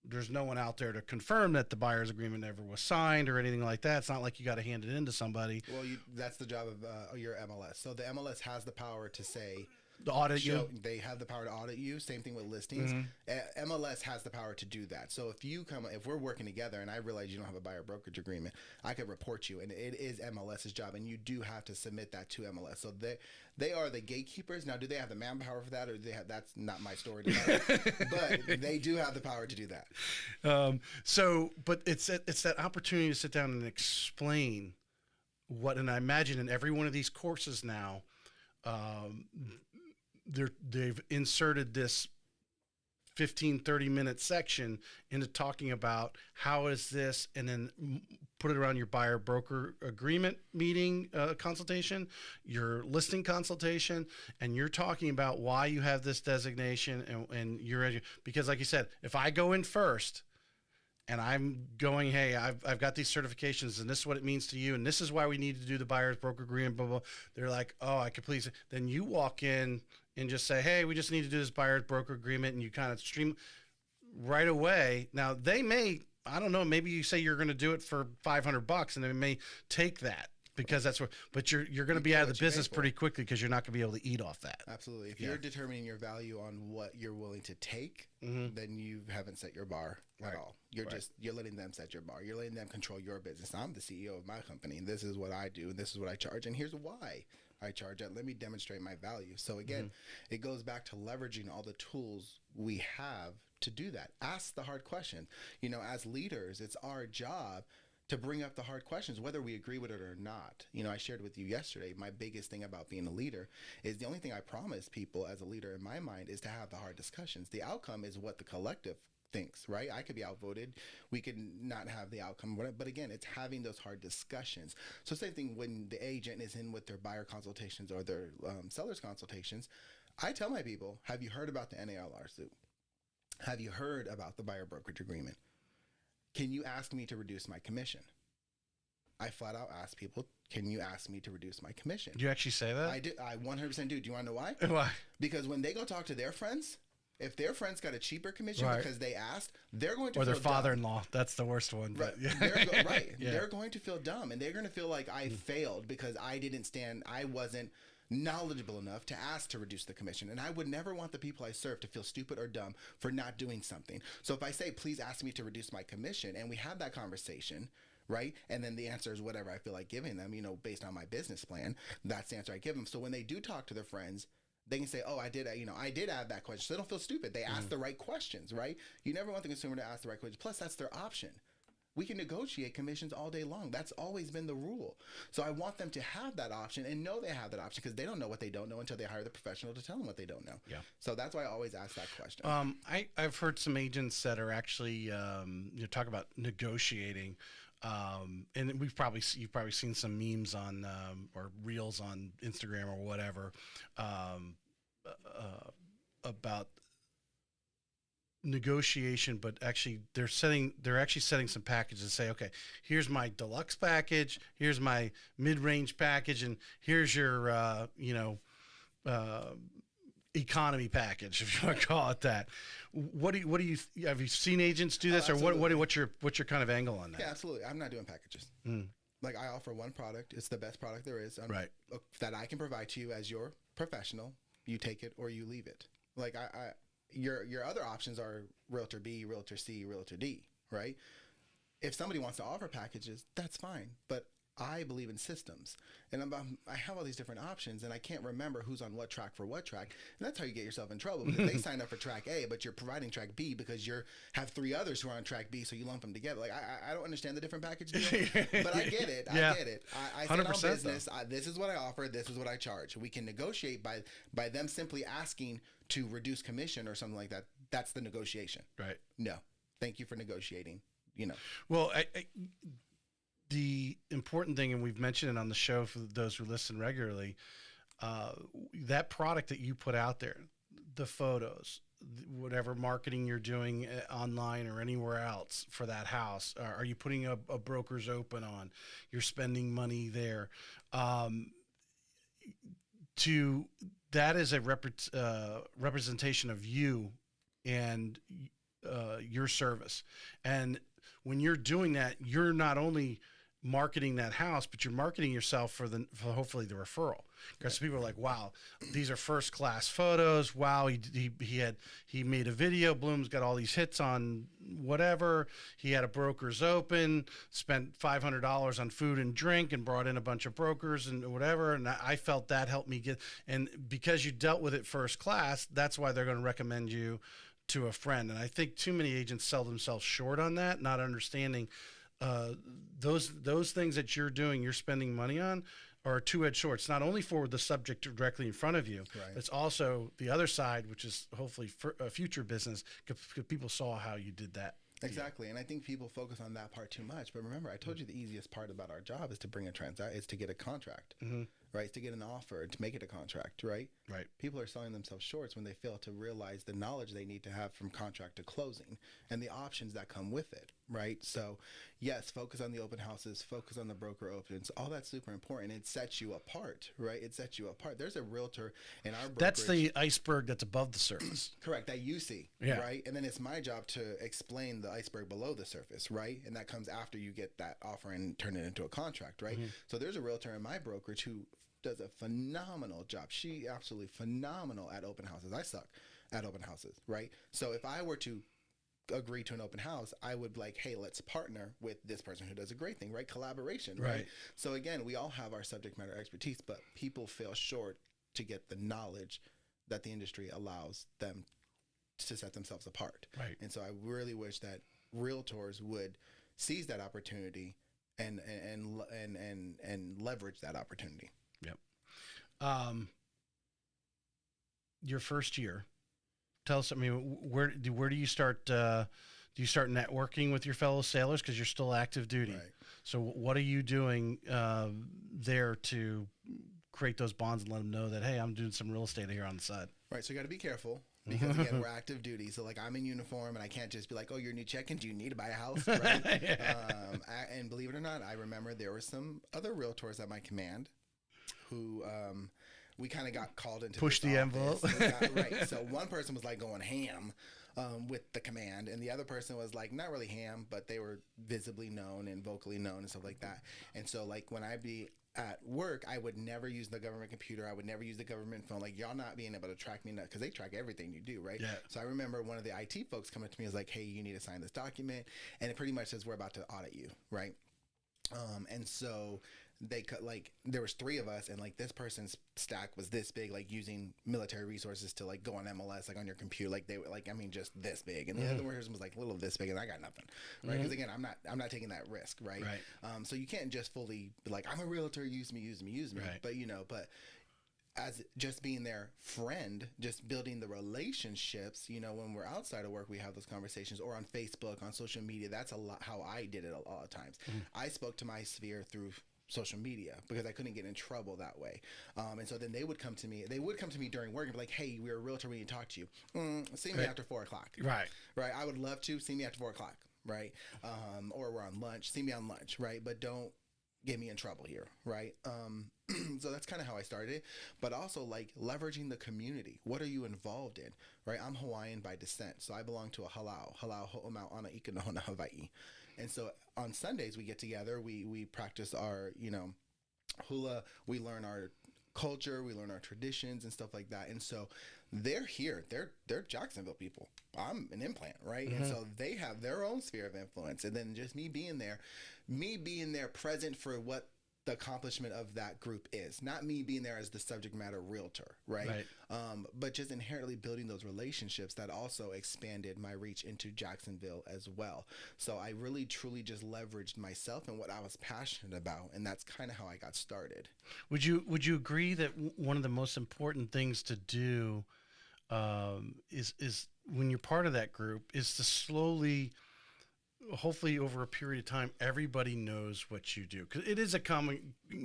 there's no one out there to confirm that the buyer's agreement ever was signed or anything like that. It's not like you got to hand it in to somebody. Well, that's the job of your MLS. So the MLS has the power to say, to audit you. They have the power to audit you. Same thing with listings. MLS has the power to do that. So if we're working together and I realize you don't have a buyer brokerage agreement, I could report you, and it is MLS's job, and you do have to submit that to MLS. So they are the gatekeepers. Now, do they have the manpower for that, or that's not my story to tell, but they do have the power to do that. But it's that opportunity to sit down and explain what, and I imagine in every one of these courses now, they've inserted this 15-30 minute section into talking about how is this, and then put it around your buyer broker agreement meeting consultation, your listing consultation, and you're talking about why you have this designation, and you're, because like you said, if I go in first and I'm going, hey, I've got these certifications, and this is what it means to you, and this is why we need to do the buyer's broker agreement, blah, blah. They're like, oh, I could please. Then you walk in and just say, hey, we just need to do this buyer's broker agreement, and you kind of stream right away. Now, they may, I don't know, maybe you say you're going to do it for $500, and they may take that, because that's what, but you're going to be out of the business pretty quickly, because you're not going to be able to eat off that. Absolutely. If you're determining your value on what you're willing to take, then you haven't set your bar at all. You're letting them set your bar. You're letting them control your business. I'm the CEO of my company, and this is what I do, and this is what I charge, and here's why I charge it. Let me demonstrate my value. So again, it goes back to leveraging all the tools we have to do that. Ask the hard questions. As leaders, it's our job to bring up the hard questions, whether we agree with it or not. I shared with you yesterday, my biggest thing about being a leader is the only thing I promise people as a leader in my mind is to have the hard discussions. The outcome is what the collective thinks, right? I could be outvoted. We could not have the outcome, but again, it's having those hard discussions. So same thing when the agent is in with their buyer consultations or their sellers consultations. I tell my people, have you heard about the NAR lawsuit? Have you heard about the buyer brokerage agreement? Can you ask me to reduce my commission? I flat out ask people, can you ask me to reduce my commission? Do you actually say that? I do. I 100% do. Do you want to know why? Why? Because when they go talk to their friends, if their friends got a cheaper commission Right. because they asked, they're going to Or feel their father-in-law. That's the worst one. Right. But yeah. Right. Yeah. They're going to feel dumb, and they're going to feel like I failed because I wasn't knowledgeable enough to ask to reduce the commission. And I would never want the people I serve to feel stupid or dumb for not doing something. So if I say, please ask me to reduce my commission, and we have that conversation, right? And then the answer is whatever I feel like giving them, based on my business plan, that's the answer I give them. So when they do talk to their friends, they can say, oh, I did add that question. So they don't feel stupid. They ask the right questions, right? You never want the consumer to ask the right questions. Plus, that's their option. We can negotiate commissions all day long. That's always been the rule. So I want them to have that option and know they have that option, because they don't know what they don't know until they hire the professional to tell them what they don't know. Yeah. So that's why I always ask that question. I've heard some agents that are actually talk about negotiating, and you've probably seen some memes on or reels on Instagram or whatever about negotiation, but actually they're actually setting some packages and say, okay, here's my deluxe package, here's my mid-range package, and here's your economy package, if you want to call it that. What do you have you seen agents do this, or what's your kind of angle on that? Yeah, absolutely. I'm not doing packages. Like, I offer one product. It's the best product there is, right, that I can provide to you as your professional. You take it or you leave it. Like, your other options are Realtor B, Realtor C, Realtor D, right? If somebody wants to offer packages, that's fine. But I believe in systems, and I have all these different options, and I can't remember who's on what track for what track, and that's how you get yourself in trouble, because they sign up for track A, but you're providing track B because you have 3 others who are on track B, so you lump them together. Like, I don't understand the different package deal, but I get it. Yeah. I get it. I stand on business. This is what I offer. This is what I charge. We can negotiate by them simply asking to reduce commission or something like that. That's the negotiation. Right. No, thank you for negotiating. Well, the important thing, and we've mentioned it on the show for those who listen regularly, that product that you put out there, the photos, whatever marketing you're doing online or anywhere else for that house, are you putting a broker's open on? You're spending money there. That is a representation of you and your service. And when you're doing that, you're not only marketing that house, but you're marketing yourself for hopefully the referral, because people are like, wow, these are first class photos. Wow, he made a video. Bloom's got all these hits on whatever. He had a broker's open, spent $500 on food and drink, and brought in a bunch of brokers and whatever. And I felt that helped me get. And because you dealt with it first class, that's why they're going to recommend you to a friend. And I think too many agents sell themselves short on that, not understanding those things that you're doing, you're spending money on, are a two-edged sword. It's not only for the subject directly in front of you, right. It's also the other side, which is hopefully for a future business, because people saw how you did that. Exactly. And I think people focus on that part too much. But remember, I told you the easiest part about our job is to bring is to get a contract, right? It's to get an offer, to make it a contract, right? Right. People are selling themselves short when they fail to realize the knowledge they need to have from contract to closing and the options that come with it, right? So, yes, focus on the open houses, focus on the broker opens. All that's super important. It sets you apart, right? It sets you apart. There's a realtor in our brokerage. That's the iceberg that's above the surface. Correct, that you see, yeah. Right? And then it's my job to explain the iceberg below the surface, right? And that comes after you get that offer and turn it into a contract, right? So there's a realtor in my brokerage who does a phenomenal job. She absolutely phenomenal at open houses. I suck at open houses, right? So if I were to agree to an open house, I would be like, hey, let's partner with this person who does a great thing, right? Collaboration, right? So again, we all have our subject matter expertise, but people fail short to get the knowledge that the industry allows them to set themselves apart. Right. And so I really wish that realtors would seize that opportunity and leverage that opportunity. Yep. Your first year, tell us. I mean, where do you start? Do you start networking with your fellow sailors because you're still active duty? Right. So what are you doing there to create those bonds and let them know that, hey, I'm doing some real estate here on the side? Right. So you got to be careful because again, we're active duty. So like I'm in uniform and I can't just be like, oh, you're new check-in. Do you need to buy a house? Right. And believe it or not, I remember there were some other realtors at my command who we kind of got called into push the envelope. Right. So one person was like going ham with the command, and the other person was like not really ham, but they were visibly known and vocally known and stuff like that. And so like when I'd be at work, I would never use the government computer. I would never use the government phone. Like y'all not being able to track me, because they track everything you do, right? Yeah. So I remember one of the IT folks coming to me and was like, hey, you need to sign this document. And it pretty much says we're about to audit you, right? And so they cut, like there was 3 of us, and like this person's stack was this big, like using military resources to like go on MLS, like on your computer, like they were like, I mean, just this big, and the other person was like little this big, and I got nothing, right? Because again, I'm not taking that risk, right? So you can't just fully be like, I'm a realtor, use me, Right. but but as just being their friend, just building the relationships, when we're outside of work, we have those conversations, or on Facebook, on social media. That's a lot how I did it a lot of times. I spoke to my sphere through social media because I couldn't get in trouble that way. And so then they would come to me during work and be like, hey, we're a realtor, we need to talk to you. See me after 4 o'clock. Right. I would love to see me after 4 o'clock. Right. Or we're on lunch, see me on lunch. Right. But don't get me in trouble here. Right. So that's kind of how I started it, but also like leveraging the community. What are you involved in? Right. I'm Hawaiian by descent. So I belong to a halau ho'omau ana ika nohona Hawaii. And so on Sundays we get together, we practice our, hula, we learn our culture, we learn our traditions and stuff like that. And so they're here, they're Jacksonville people. I'm an implant, right? And so they have their own sphere of influence. And then just me being there present for what the accomplishment of that group is, not me being there as the subject matter realtor, right? But just inherently building those relationships that also expanded my reach into Jacksonville as well. So I really truly just leveraged myself and what I was passionate about, and that's kind of how I got started. Would you agree that one of the most important things to do is when you're part of that group is to slowly, hopefully over a period of time, everybody knows what you do, because it is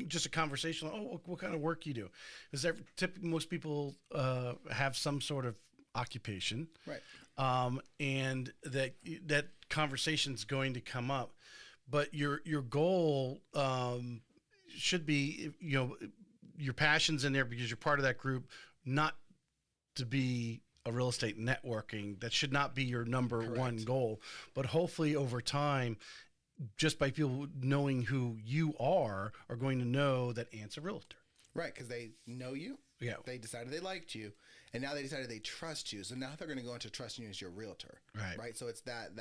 just a conversation. Oh, what kind of work you do? Because most people have some sort of occupation, right? And that conversation's going to come up, but your goal should be, your passion's in there because you're part of that group, not to be a real estate networking. That should not be your number one goal, but hopefully over time, just by people knowing who you are going to know that Ant's a realtor. Right, because they know you. Yeah. They decided they liked you, and now they decided they trust you. So now they're going to go into trusting you as your realtor. Right. So it's that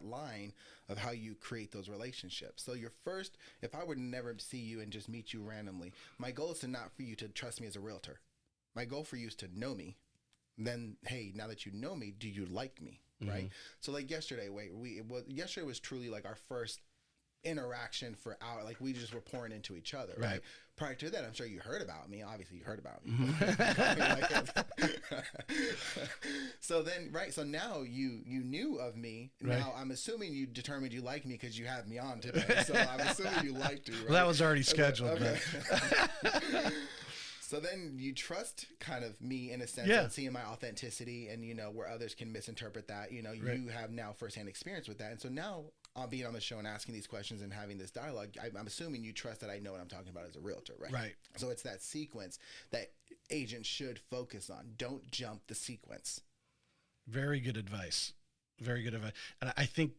line of how you create those relationships. So your first, if I would never see you and just meet you randomly, my goal is not for you to trust me as a realtor. My goal for you is to know me. Then, hey, now that you know me, do you like me? Right. So like yesterday, yesterday was truly like our first interaction for our, like we just were pouring into each other. Right. Prior to that, I'm sure you heard about me. Obviously, you heard about me. So then, right. So now you knew of me. Right. Now I'm assuming you determined you like me because you have me on today. So I'm assuming you liked me. Right? Well, that was already scheduled. Okay. So then you trust kind of me in a sense, and seeing my authenticity, and where others can misinterpret that. You have now firsthand experience with that, and so now being on the show and asking these questions and having this dialogue, I'm assuming you trust that I know what I'm talking about as a realtor, right? Right. So it's that sequence that agents should focus on. Don't jump the sequence. Very good advice. Very good advice. And I think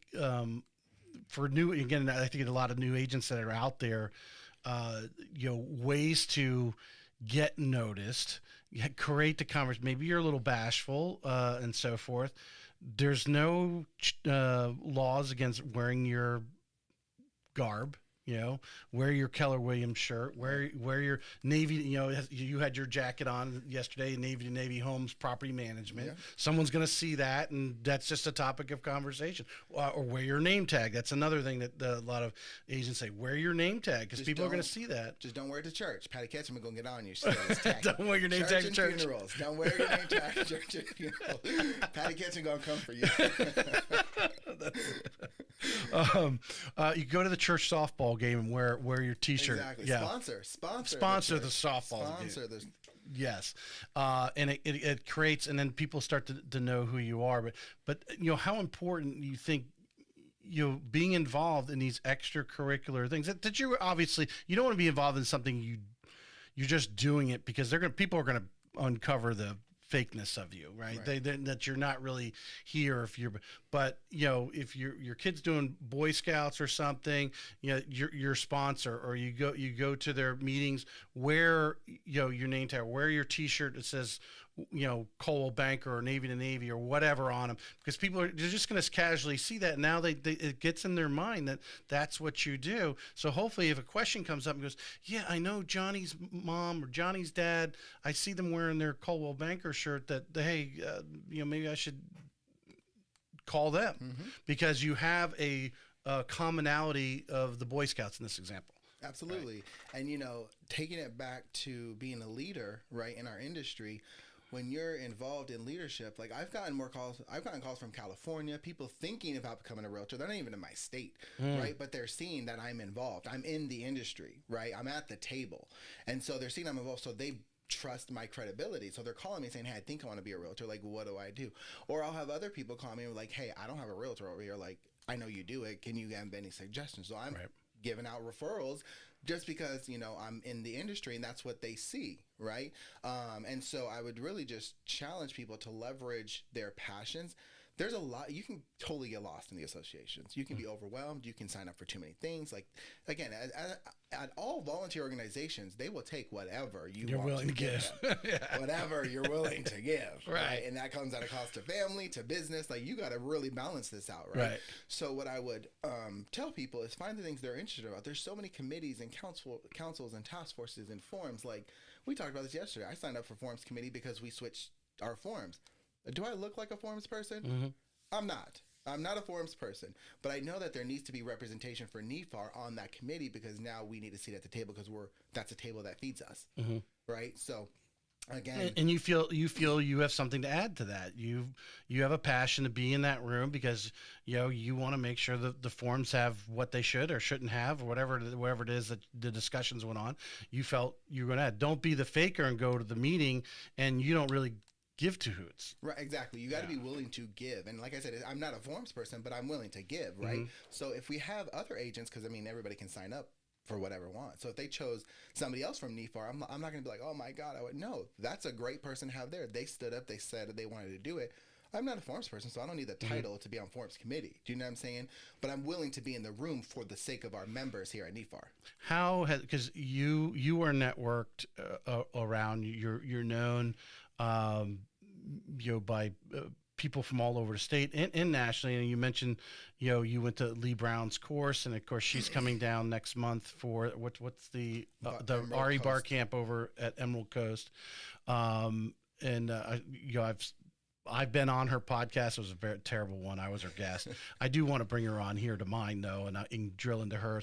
for new, again, I think a lot of new agents that are out there, ways to get noticed, create the conversation. Maybe you're a little bashful and so forth. There's no laws against wearing your garb, You know, wear your Keller Williams shirt, wear your Navy. You know, you had your jacket on yesterday. Navy to Navy Homes Property Management. Yeah. Someone's going to see that, and that's just a topic of conversation. Or wear your name tag. That's another thing that a lot of agents say. Wear your name tag because people are going to see that. Just don't wear it to church. Patty Ketchum is going to get on you. Don't wear your name tag to church. Funerals. Don't wear your name tag to church and funerals. Patty Ketchum going to come for you. You go to the church softball game and wear your T-shirt. Exactly. Yeah. Sponsor the softball Sponsor game. the. Yes, and it creates, and then people start to know who you are. But you know how important you think being involved in these extracurricular things that you obviously you don't want to be involved in something you're just doing it because people are gonna uncover the fakeness of you, right? That you're not really here but you know, if your kid's doing Boy Scouts or something, you know, your sponsor, or you go to their meetings, wear, you know, your name tag, wear your T-shirt that says, you know, Coldwell Banker or Navy to Navy or whatever on them, because they're just going to casually see that. Now it gets in their mind that that's what you do. So hopefully if a question comes up and goes, yeah, I know Johnny's mom or Johnny's dad, I see them wearing their Coldwell Banker shirt, that hey, you know, maybe I should call them, because you have a commonality of the Boy Scouts in this example. Absolutely. Right. And, you know, taking it back to being a leader, right, in our industry, when you're involved in leadership, like I've gotten calls from California, people thinking about becoming a realtor. They're not even in my state, right? But they're seeing that I'm involved. I'm in the industry, right? I'm at the table. And so they're seeing I'm involved. So they trust my credibility. So they're calling me saying, hey, I think I want to be a realtor. Like, what do I do? Or I'll have other people call me and like, hey, I don't have a realtor over here. Like, I know you do it. Can you have any suggestions? So I'm giving out referrals just because, you know, I'm in the industry and that's what they see, right? And so I would really just challenge people to leverage their passions. There's a lot, you can totally get lost in the associations. You can be overwhelmed. You can sign up for too many things. Like, again, at all volunteer organizations, they will take whatever you're willing to give. Whatever you're willing to give. Right. And that comes at a cost to family, to business. Like, you got to really balance this out, right? So what I would tell people is find the things they're interested about. There's so many committees and councils and task forces and forums. Like, we talked about this yesterday. I signed up for forums committee because we switched our forums. Do I look like a forums person? I'm not. I'm not a forums person, but I know that there needs to be representation for NEFAR on that committee, because now we need to sit at the table, because that's a table that feeds us, right? So, again, and you feel you have something to add to that. You have a passion to be in that room because you know you want to make sure that the forums have what they should or shouldn't have, or whatever it is that the discussions went on. You felt you were going to add. Don't be the faker and go to the meeting and you don't really give two hoots. Right, exactly. You got to be willing to give. And like I said, I'm not a forms person, but I'm willing to give, right? So if we have other agents, because I mean, everybody can sign up for whatever wants. So if they chose somebody else from NEFAR, I'm not going to be like, oh my God, no, that's a great person to have there. They stood up, they said they wanted to do it. I'm not a forms person, so I don't need the title to be on forms committee. Do you know what I'm saying? But I'm willing to be in the room for the sake of our members here at NEFAR. Because you are networked around, you're known, you know, by people from all over the state and nationally. And you mentioned, you know, you went to Lee Brown's course, and of course she's coming down next month for what's the RE Bar Camp over at Emerald Coast. You know, I've been on her podcast. It was a very terrible one. I was her guest. I do want to bring her on here to mine though, and I can drill into her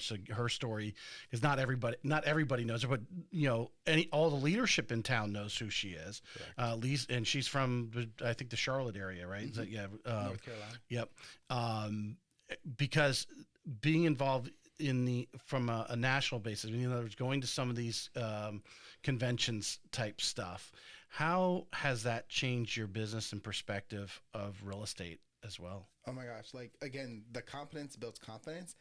story, because not everybody knows her, but you know, all the leadership in town knows who she is. And she's from I think the Charlotte area, right? Is that, North Carolina. Yep. Because being involved from a national basis, in other words, going to some of these conventions type stuff. How has that changed your business and perspective of real estate as well? Oh my gosh. Like, again, the confidence builds confidence,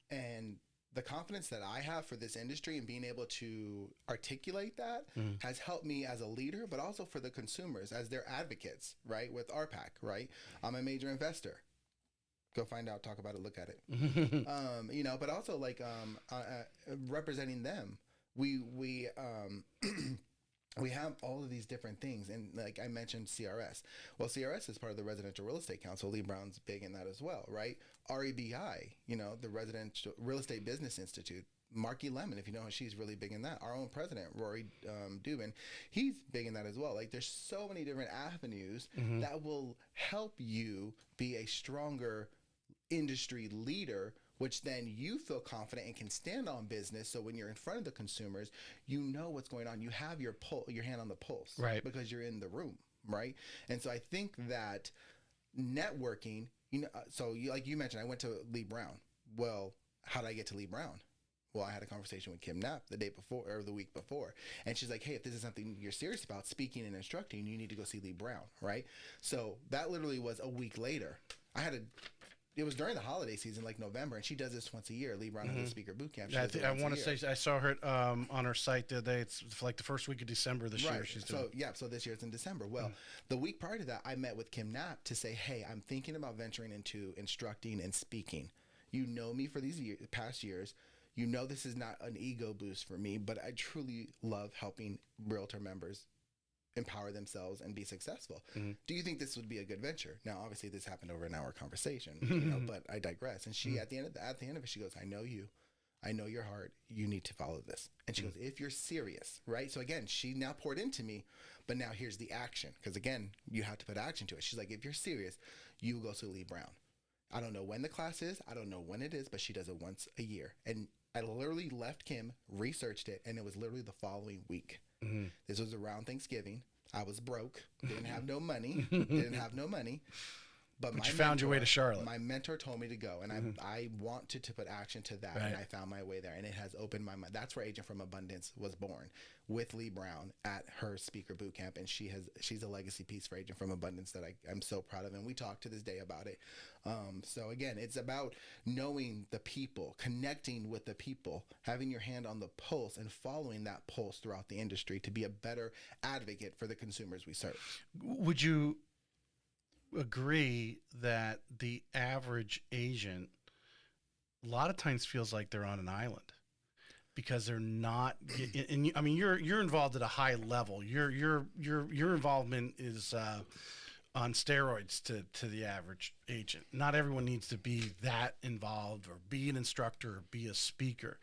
and the confidence that I have for this industry and being able to articulate that has helped me as a leader, but also for the consumers as their advocates, right? With RPAC, right? I'm a major investor. Go find out, talk about it, look at it. You know, but also like representing them. We we have all of these different things. And like I mentioned, CRS. Well, CRS is part of the Residential Real Estate Council. Lee Brown's big in that as well, right? REBI, the Residential Real Estate Business Institute. Marky Lemon, if you know her, she's really big in that. Our own president, Rory Dubin, he's big in that as well. Like, there's so many different avenues that will help you be a stronger industry leader, which then you feel confident and can stand on business. So when you're in front of the consumers, you know what's going on. You have your hand on the pulse, right? Because you're in the room, right? And so I think that networking, so like you mentioned, I went to Lee Brown. Well, how did I get to Lee Brown? Well, I had a conversation with Kim Knapp the day before or the week before. And she's like, hey, if this is something you're serious about, speaking and instructing, you need to go see Lee Brown, right? So that literally was a week later. It was during the holiday season, like November, and she does this once a year. Lee Brown has a speaker boot camp. Yeah, I want to say I saw her on her site the other day. It's like the first week of December this year. She's doing. So this year it's in December. Well, the week prior to that, I met with Kim Knapp to say, hey, I'm thinking about venturing into instructing and speaking. You know me for these past years. You know this is not an ego boost for me, but I truly love helping realtor members empower themselves and be successful. Do you think this would be a good venture? Now, obviously, this happened over an hour conversation, but I digress. And she, at the end of it, she goes, I know you. I know your heart. You need to follow this. And she goes, if you're serious, right? So again, she now poured into me, but now here's the action. Because again, you have to put action to it. She's like, if you're serious, you go to Lee Brown. I don't know when the class is. I don't know when it is, but she does it once a year. And I literally left Kim, researched it, and it was literally the following week. This was around Thanksgiving. I was broke, didn't have no money, But you found your way to Charlotte. My mentor told me to go, and I wanted to put action to that, and I found my way there, and it has opened my mind. That's where Agent from Abundance was born, with Lee Brown at her speaker boot camp, and she's a legacy piece for Agent from Abundance that I'm so proud of, and we talk to this day about it. So again, it's about knowing the people, connecting with the people, having your hand on the pulse, and following that pulse throughout the industry to be a better advocate for the consumers we serve. Would you agree that the average agent a lot of times feels like they're on an island because they're not and I mean you're involved at a high level. Your involvement is on steroids to the average agent. Not everyone needs to be that involved or be an instructor or be a speaker.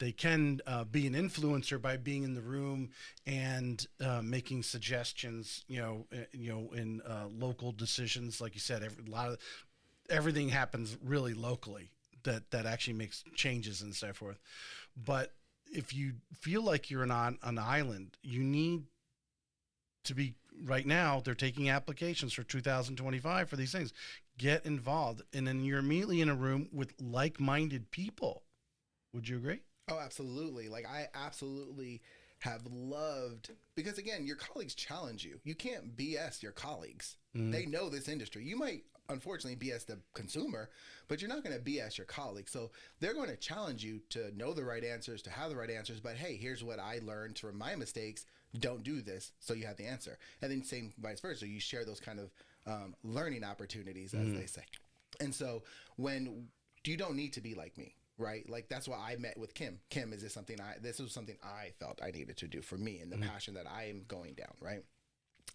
They can be an influencer by being in the room and making suggestions, in local decisions. Like you said, everything happens really locally that actually makes changes and so forth. But if you feel like you're on an island, you need to be. Right now, they're taking applications for 2025 for these things. Get involved, and then you're immediately in a room with like-minded people. Would you agree? Oh, absolutely. Like, I absolutely have loved, because again, your colleagues challenge you. You can't BS your colleagues. They know this industry. You might, unfortunately, BS the consumer, but you're not going to BS your colleagues. So they're going to challenge you to know the right answers, to have the right answers. But hey, here's what I learned from my mistakes. Don't do this. So you have the answer. And then same vice versa. You share those kind of learning opportunities, as they say. And so you don't need to be like me. Right? Like, that's why I met with Kim. Kim, this was something I felt I needed to do for me and the passion that I am going down, right?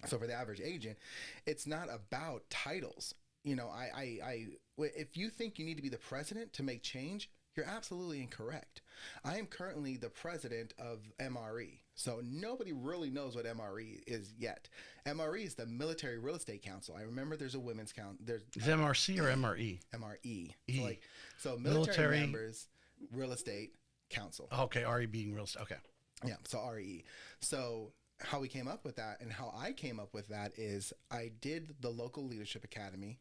So for the average agent, it's not about titles. If you think you need to be the president to make change, you're absolutely incorrect. I am currently the president of MRE. So nobody really knows what MRE is yet. MRE is the Military Real Estate Council. I remember there's a women's council. Is it MRC or MRE? MRE. So military members real estate council. Okay, RE being real estate. Okay. Yeah, so RE. So how we came up with that and how I came up with that is I did the local leadership academy.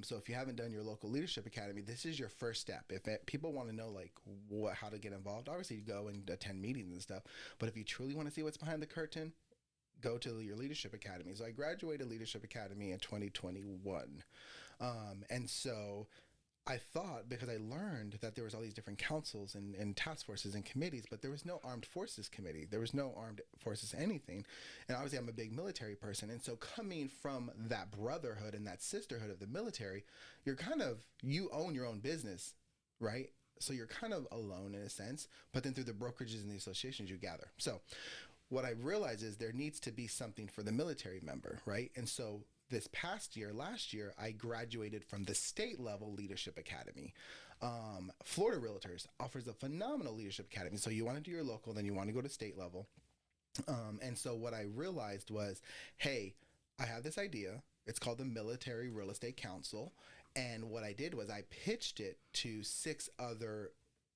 So if you haven't done your local leadership academy, this is your first step. If people want to know how to get involved, obviously you go and attend meetings and stuff. But if you truly want to see what's behind the curtain, go to your leadership academy. So I graduated leadership academy in 2021. And so I thought, because I learned that there was all these different councils and task forces and committees, but there was no armed forces committee. There was no armed forces anything. And obviously I'm a big military person. And so coming from that brotherhood and that sisterhood of the military, you own your own business, right? So you're kind of alone in a sense, but then through the brokerages and the associations you gather. So what I realized is there needs to be something for the military member, right? And so last year, I graduated from the state level leadership academy. Florida Realtors offers a phenomenal leadership academy. So you want to do your local, then you want to go to state level. And so what I realized was, hey, I have this idea. It's called the Military Real Estate Council. And what I did was I pitched it to 6 other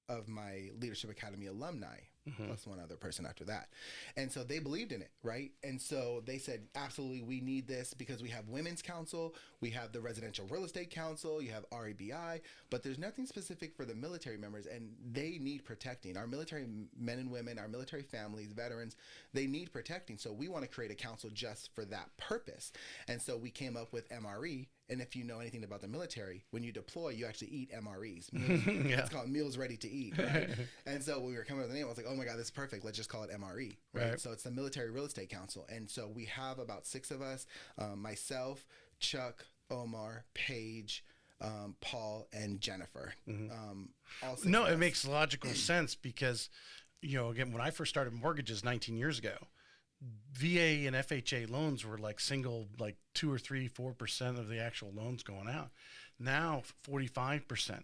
of my Leadership Academy alumni, plus one other person after that. And so they believed in it, right? And so they said, absolutely, we need this because we have Women's Council, we have the Residential Real Estate Council, you have REBI, but there's nothing specific for the military members, and they need protecting. Our military men and women, our military families, veterans, they need protecting. So we want to create a council just for that purpose. And so we came up with MRE. And if you know anything about the military, when you deploy, you actually eat MREs. It's called meals ready to eat, right? And so when we were coming up with the name, I was like, oh my God, this is perfect. Let's just call it MRE, right? So it's the Military Real Estate Council. And so we have about 6 of us, myself, Chuck, Omar, Paige, Paul, and Jennifer. No, it makes logical sense because, again, when I first started mortgages 19 years ago, VA and FHA loans were like 2 or 3, 4% of the actual loans going out. Now 45%.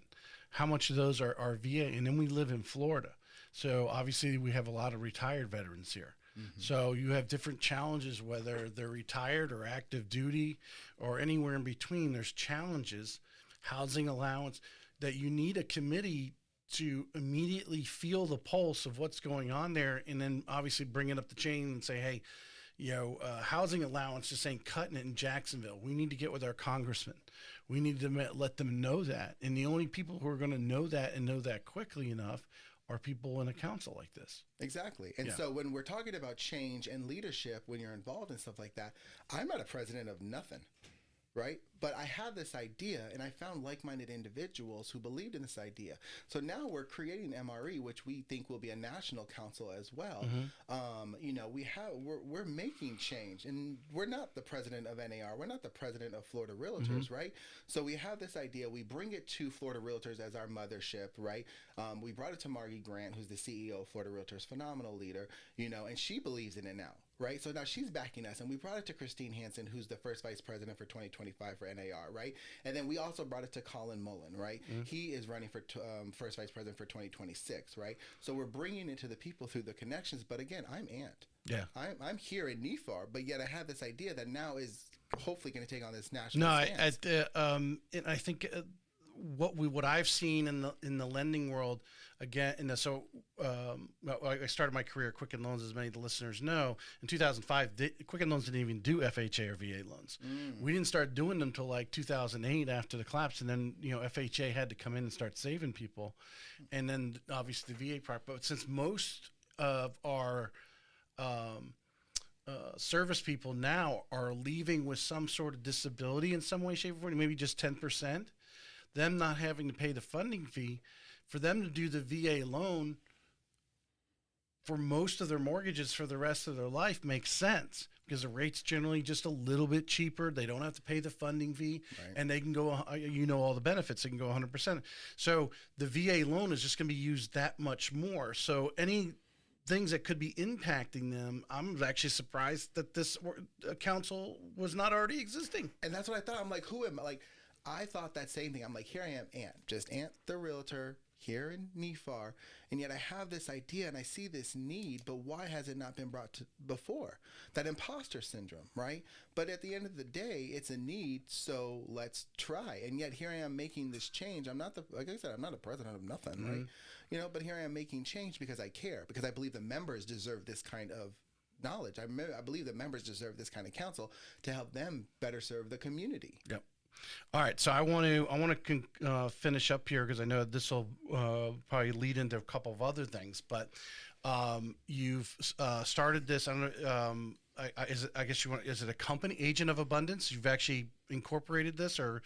How much of those are VA? And then we live in Florida. So obviously we have a lot of retired veterans here. So you have different challenges, whether they're retired or active duty or anywhere in between. There's challenges, housing allowance, that you need a committee to immediately feel the pulse of what's going on there, and then obviously bring it up the chain and say, hey, housing allowance just ain't cutting it in Jacksonville. We need to get with our congressman. We need to let them know that. And the only people who are going to know that and know that quickly enough are people in a council like this. Exactly. And so when we're talking about change and leadership, when you're involved in stuff like that, I'm not a president of nothing. Right? But I had this idea and I found like-minded individuals who believed in this idea. So now we're creating MRE, which we think will be a national council as well. We're making change, and we're not the president of NAR. We're not the president of Florida Realtors, right? So we have this idea. We bring it to Florida Realtors as our mothership, right? We brought it to Margie Grant, who's the CEO of Florida Realtors, phenomenal leader, and she believes in it now. Right. So now she's backing us. And we brought it to Christine Hansen, who's the first vice president for 2025 for NAR. Right. And then we also brought it to Colin Mullen. Right. He is running for first vice president for 2026. Right. So we're bringing it to the people through the connections. But again, I'm Ant. Yeah. I'm here in NEFAR, but yet I have this idea that now is hopefully going to take on this national stance. And I think what I've seen in the lending world, again, I started my career at Quicken Loans, as many of the listeners know. In 2005, Quicken Loans didn't even do FHA or VA loans. We didn't start doing them until like 2008 after the collapse, and then FHA had to come in and start saving people, and then obviously the VA part. But since most of our service people now are leaving with some sort of disability in some way, shape, or form, maybe just 10%. Them not having to pay the funding fee, for them to do the VA loan for most of their mortgages for the rest of their life makes sense because the rate's generally just a little bit cheaper. They don't have to pay the funding fee, and they can go, all the benefits. They can go 100%. So the VA loan is just going to be used that much more. So any things that could be impacting them, I'm actually surprised that this council was not already existing. And that's what I thought. I'm like, who am I? Like, I thought that same thing. I'm like, here I am, Ant, just Ant the realtor here in NEFAR, and yet I have this idea and I see this need, but why has it not been brought to before? That imposter syndrome, right? But at the end of the day, it's a need, so let's try. And yet here I am making this change. I'm not like I said, I'm not a president of nothing, right? But here I am making change because I care, because I believe the members deserve this kind of knowledge. I believe the members deserve this kind of counsel to help them better serve the community. Yep. All right, so I want to finish up here because I know this will probably lead into a couple of other things. But you've started this. I don't know. Is it a company, Agent of Abundance? You've actually incorporated this or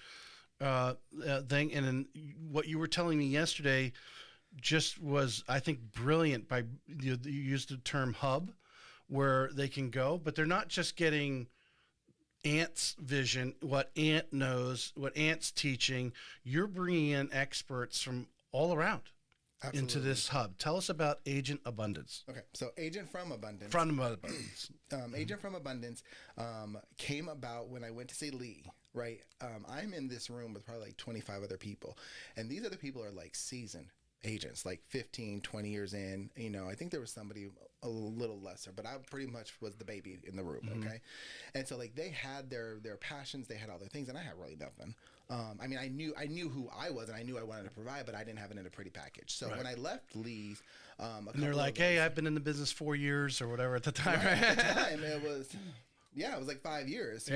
thing. And then what you were telling me yesterday just was, I think, brilliant. By you used the term hub, where they can go, but they're not just getting Ant's vision, what Ant knows, what Ant's teaching. You're bringing in experts from all around. into Absolutely. this hub. Tell us about Agent Abundance. Okay, so Agent from Abundance. From Abundance. Agent from Abundance came about when I went to see Lee. Right, I'm in this room with probably like 25 other people, and these other people are like seasoned agents, like 15, 20 years in. I think there was somebody a little lesser, but I pretty much was the baby in the room. Okay, and so like they had their passions, they had all their things, and I had really nothing. I mean, I knew who I was, and I knew I wanted to provide, but I didn't have it in a pretty package. So when I left Lee's, and they're like, "Hey, I've been in the business 4 years or whatever at the time." Right, at the time, it was like 5 years.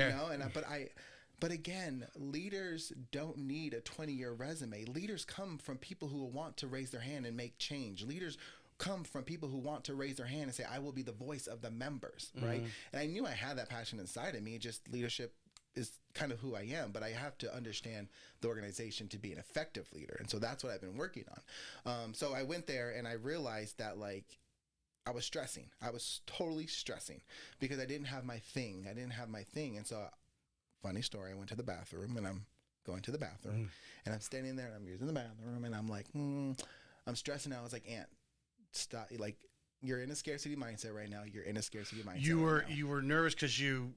But again, leaders don't need a 20-year resume. Leaders come from people who want to raise their hand and make change. Leaders come from people who want to raise their hand and say, I will be the voice of the members, right? And I knew I had that passion inside of me. Just leadership is kind of who I am, but I have to understand the organization to be an effective leader. And so that's what I've been working on. So I went there and I realized that I was stressing. I was totally stressing because I didn't have my thing. And so funny story, I went to the bathroom and I'm going to the bathroom and I'm standing there and I'm using the bathroom and I'm like, I'm stressing out. I was like, Ant, stop. Like, you're in a scarcity mindset right now. You're in a scarcity mindset. You were nervous because you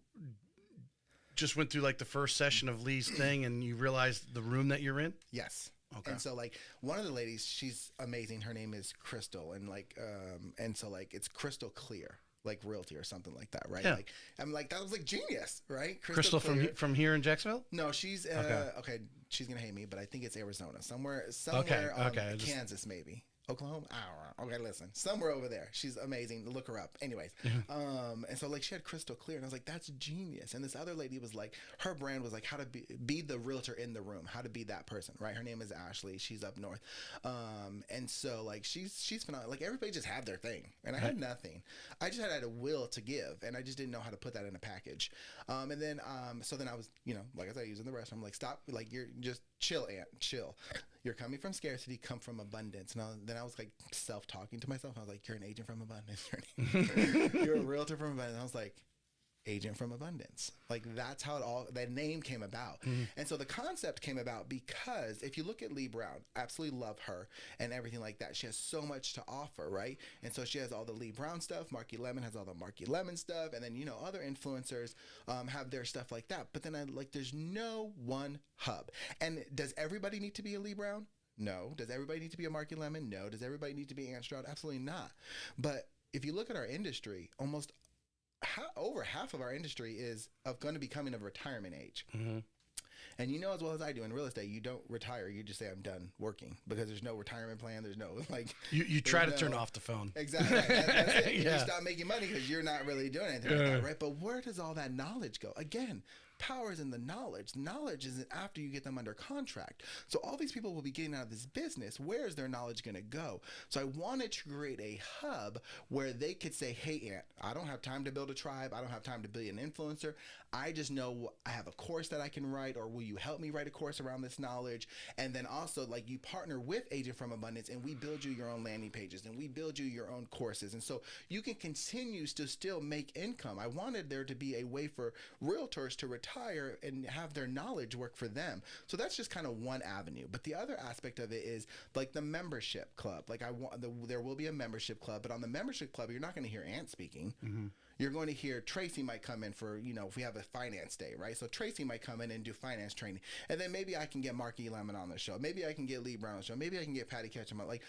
just went through like the first session of Lee's thing and you realized the room that you're in? Yes. Okay. And so like one of the ladies, she's amazing. Her name is Crystal. And so it's crystal clear. Like realty or something like that, right? Yeah. Like I'm like that was like genius, right? Crystal from here in Jacksonville? No, she's okay. She's gonna hate me, but I think it's Arizona, somewhere okay. Kansas maybe. Oklahoma? I don't know. Okay, listen. Somewhere over there. She's amazing. Look her up. Anyways. And so like she had crystal clear and I was like, that's genius. And this other lady was like, her brand was like how to be the realtor in the room, how to be that person, right? Her name is Ashley. She's up north. And so like she's phenomenal. Like everybody just had their thing and I had nothing. I just had a will to give and I just didn't know how to put that in a package. And then so then I was, like I said, using the restroom. I'm like, stop, like you're just chill, Ant, chill. You're coming from scarcity, come from abundance. And then I was like self-talking to myself. I was like, you're an agent from abundance. You're a realtor from abundance. And I was like, agent from abundance. Like that's how that name came about. And so the concept came about because if you look at Lee Brown, absolutely love her and everything like that. She has so much to offer, right? And so she has all the Lee Brown stuff. Marky Lemon has all the Marky Lemon stuff. And then, other influencers have their stuff like that. But then there's no one hub. And does everybody need to be a Lee Brown? No. Does everybody need to be a Marky Lemon? No. Does everybody need to be Ant Stroud? Absolutely not. But if you look at our industry, almost over half of our industry is going to be coming of retirement age. And as well as I do in real estate, you don't retire. You just say, I'm done working because there's no retirement plan. There's no you try to turn off the phone. Exactly. That's it. You stop making money because you're not really doing anything like that, right? But where does all that knowledge go? Again, power is in the knowledge. Knowledge isn't after you get them under contract. So all these people will be getting out of this business. Where is their knowledge going to go? So I wanted to create a hub where they could say, hey, Ant, I don't have time to build a tribe. I don't have time to be an influencer. I just know I have a course that I can write, or will you help me write a course around this knowledge? And then also you partner with Agent from Abundance and we build you your own landing pages and we build you your own courses. And so you can continue to still make income. I wanted there to be a way for realtors to retire and have their knowledge work for them. So that's just kind of one avenue. But the other aspect of it is like the membership club. Like there will be a membership club, but on the membership club, you're not going to hear Ant speaking. You're going to hear Tracy might come in for, if we have a finance day, right? So Tracy might come in and do finance training. And then maybe I can get Marky Lemon on the show. Maybe I can get Lee Brown on the show. Maybe I can get Patty Ketchum on. Like,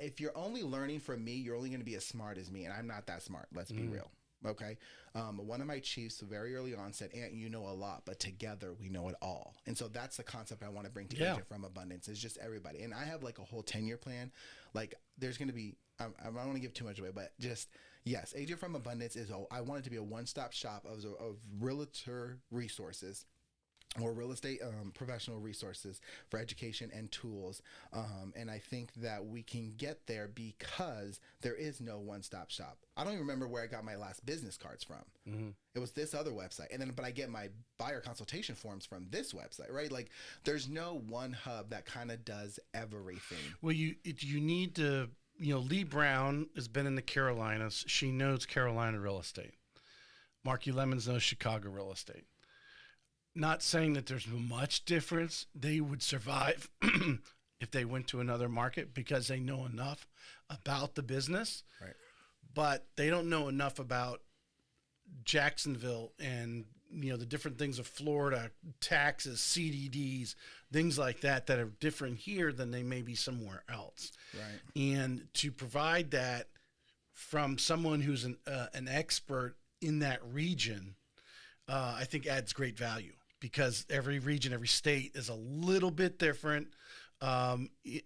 if you're only learning from me, you're only going to be as smart as me. And I'm not that smart. Let's be real. Okay. One of my chiefs very early on said, Ant, you know a lot, but together we know it all. And so that's the concept I want to bring to Agent from Abundance is just everybody. And I have like a whole 10-year plan. Like there's going to be, I don't want to give too much away, but just, yes, Agent from Abundance I want it to be a one-stop shop of realtor resources or real estate professional resources for education and tools. And I think that we can get there because there is no one-stop shop. I don't even remember where I got my last business cards from. It was this other website. But I get my buyer consultation forms from this website, right? Like there's no one hub that kind of does everything. Well, you need to, Lee Brown has been in the Carolinas. She knows Carolina real estate. Marky Lemons knows Chicago real estate. Not saying that there's much difference. They would survive if they went to another market because they know enough about the business, Right. but they don't know enough about Jacksonville and the different things of Florida, taxes, CDDs, things like that are different here than they may be somewhere else. Right. And to provide that from someone who's an expert in that region, I think adds great value, because every region, every state is a little bit different.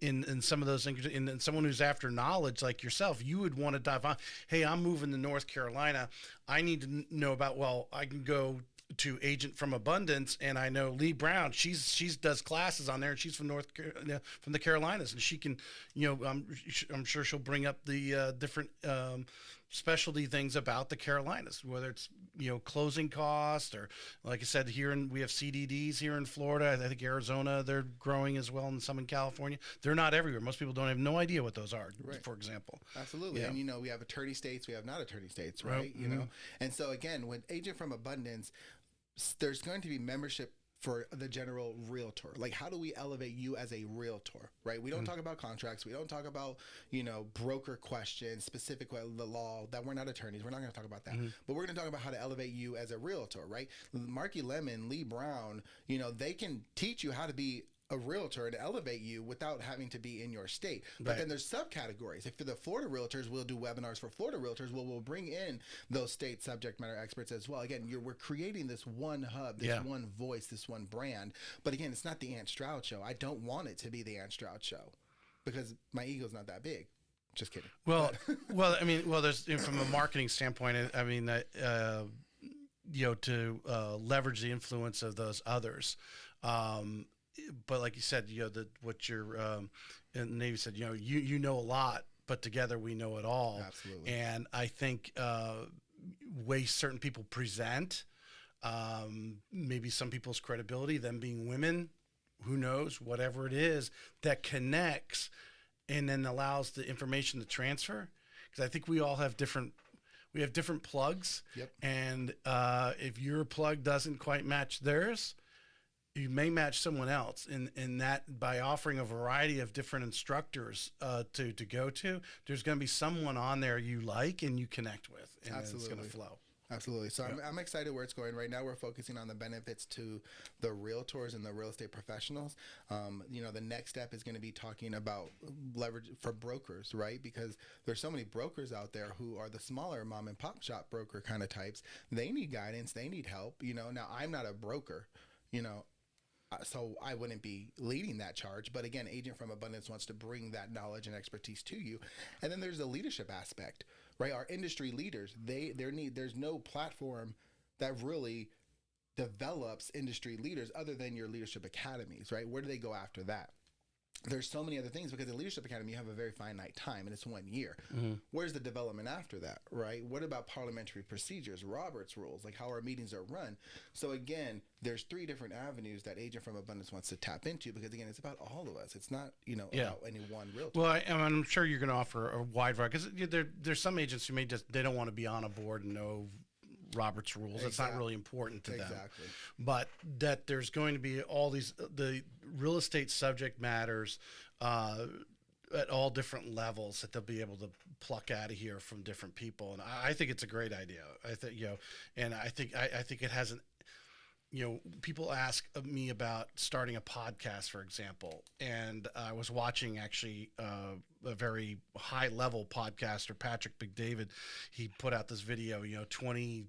In some of those things, and someone who's after knowledge like yourself, you would want to dive on. Hey, I'm moving to North Carolina. I need to know about. Well, I can go to Agent from Abundance, and I know Lee Brown. She's does classes on there, and she's from from the Carolinas, and she can, I'm sure she'll bring up the different specialty things about the Carolinas, whether it's closing cost, or like I said, we have CDDs here in Florida. I think Arizona, they're growing as well, and some in California. They're not everywhere. Most people don't have no idea what those are, right. For example. Absolutely. Yeah. And we have attorney states, we have not attorney states, right? Mm-hmm. And so again, with Agent from Abundance, there's going to be membership for the general realtor. Like, how do we elevate you as a realtor, right? We don't talk about contracts. We don't talk about, broker questions, specific the law, that we're not attorneys. We're not going to talk about that. But we're going to talk about how to elevate you as a realtor, right? Marky Lemon, Lee Brown, they can teach you how to be a realtor and elevate you without having to be in your state. But right. Then there's subcategories. If for the Florida realtors, we'll do webinars for Florida realtors. We'll bring in those state subject matter experts as well. Again, we're creating this one hub, this one voice, this one brand. But again, it's not the Ant Stroud show. I don't want it to be the Ant Stroud show, because my ego's not that big. Just kidding. Well, there's from a marketing standpoint, to leverage the influence of those others. But like you said, what you're and Navy said, you know a lot, but together we know it all. Absolutely. And I think way certain people present, maybe some people's credibility, them being women, who knows, whatever it is that connects and then allows the information to transfer. Because I think we all have different plugs. Yep. And if your plug doesn't quite match theirs, you may match someone else, in that by offering a variety of different instructors to go to, there's going to be someone on there you like and you connect with, and it's going to flow. Absolutely. So I'm excited where it's going. Right now, we're focusing on the benefits to the realtors and the real estate professionals. The next step is going to be talking about leverage for brokers, right? Because there's so many brokers out there who are the smaller mom and pop shop broker kind of types. They need guidance. They need help. Now I'm not a broker, so I wouldn't be leading that charge. But again, Agent from Abundance wants to bring that knowledge and expertise to you. And then there's the leadership aspect, right? Our industry leaders, there's no platform that really develops industry leaders other than your leadership academies, right? Where do they go after that? There's so many other things, because in Leadership Academy, you have a very finite time, and it's 1 year. Mm-hmm. Where's the development after that, right? What about parliamentary procedures, Robert's rules, like how our meetings are run? So again, there's 3 different avenues that Agent from Abundance wants to tap into, because again, it's about all of us. It's not, about any one realtor. Well, I'm sure you're going to offer a wide variety, because there's some agents who they don't want to be on a board and know Robert's rules. Exactly. It's not really important to them. Exactly. But that there's going to be all the real estate subject matters at all different levels that they'll be able to pluck out of here from different people. And I think it's a great idea. I think, and I think it has people ask me about starting a podcast, for example. And I was watching actually a very high level podcaster, Patrick McDavid. He put out this video, 20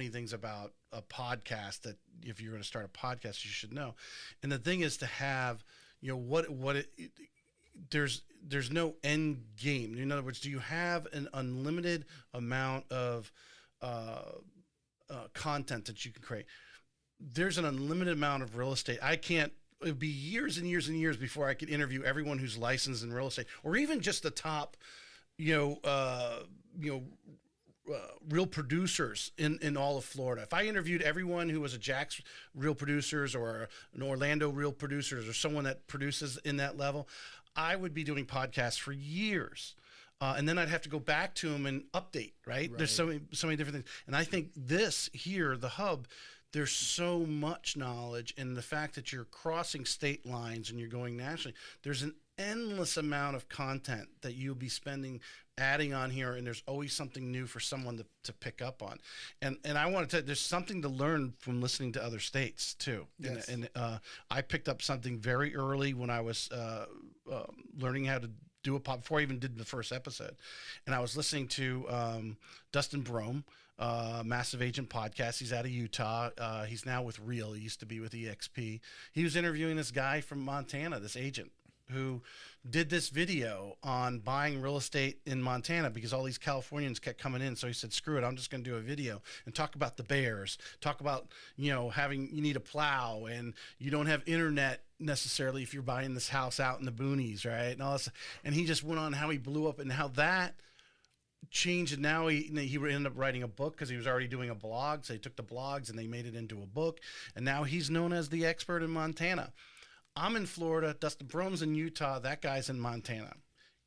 things about a podcast that if you're going to start a podcast, you should know. And the thing is to have, there's no end game. In other words, do you have an unlimited amount of content that you can create? There's an unlimited amount of real estate. It would be years and years and years before I could interview everyone who's licensed in real estate, or even just the top, real producers in all of Florida. If I interviewed everyone who was a Jack's real producers or an Orlando real producers or someone that produces in that level, I would be doing podcasts for years. And then I'd have to go back to them and update, right? There's so many different things. And I think this here, the hub, there's so much knowledge, and the fact that you're crossing state lines and you're going nationally, there's an endless amount of content that you'll be spending adding on here, and there's always something new for someone to pick up on. And I want to tell you, there's something to learn from listening to other states too. Yes. And I picked up something very early when I was learning how to do a pod before I even did the first episode, and I was listening to Dustin Brome, Massive Agent Podcast. He's out of Utah. He's now with Real. He used to be with EXP. He was interviewing this guy from Montana, this agent who did this video on buying real estate in Montana because all these Californians kept coming in. So he said, screw it, I'm just going to do a video and talk about the bears, talk about, you need a plow and you don't have internet necessarily if you're buying this house out in the boonies, right? And all this. And he just went on how he blew up and how that changed. And now he ended up writing a book because he was already doing a blog. So he took the blogs and they made it into a book. And now he's known as the expert in Montana. I'm in Florida. Dustin Brome's in Utah. That guy's in Montana.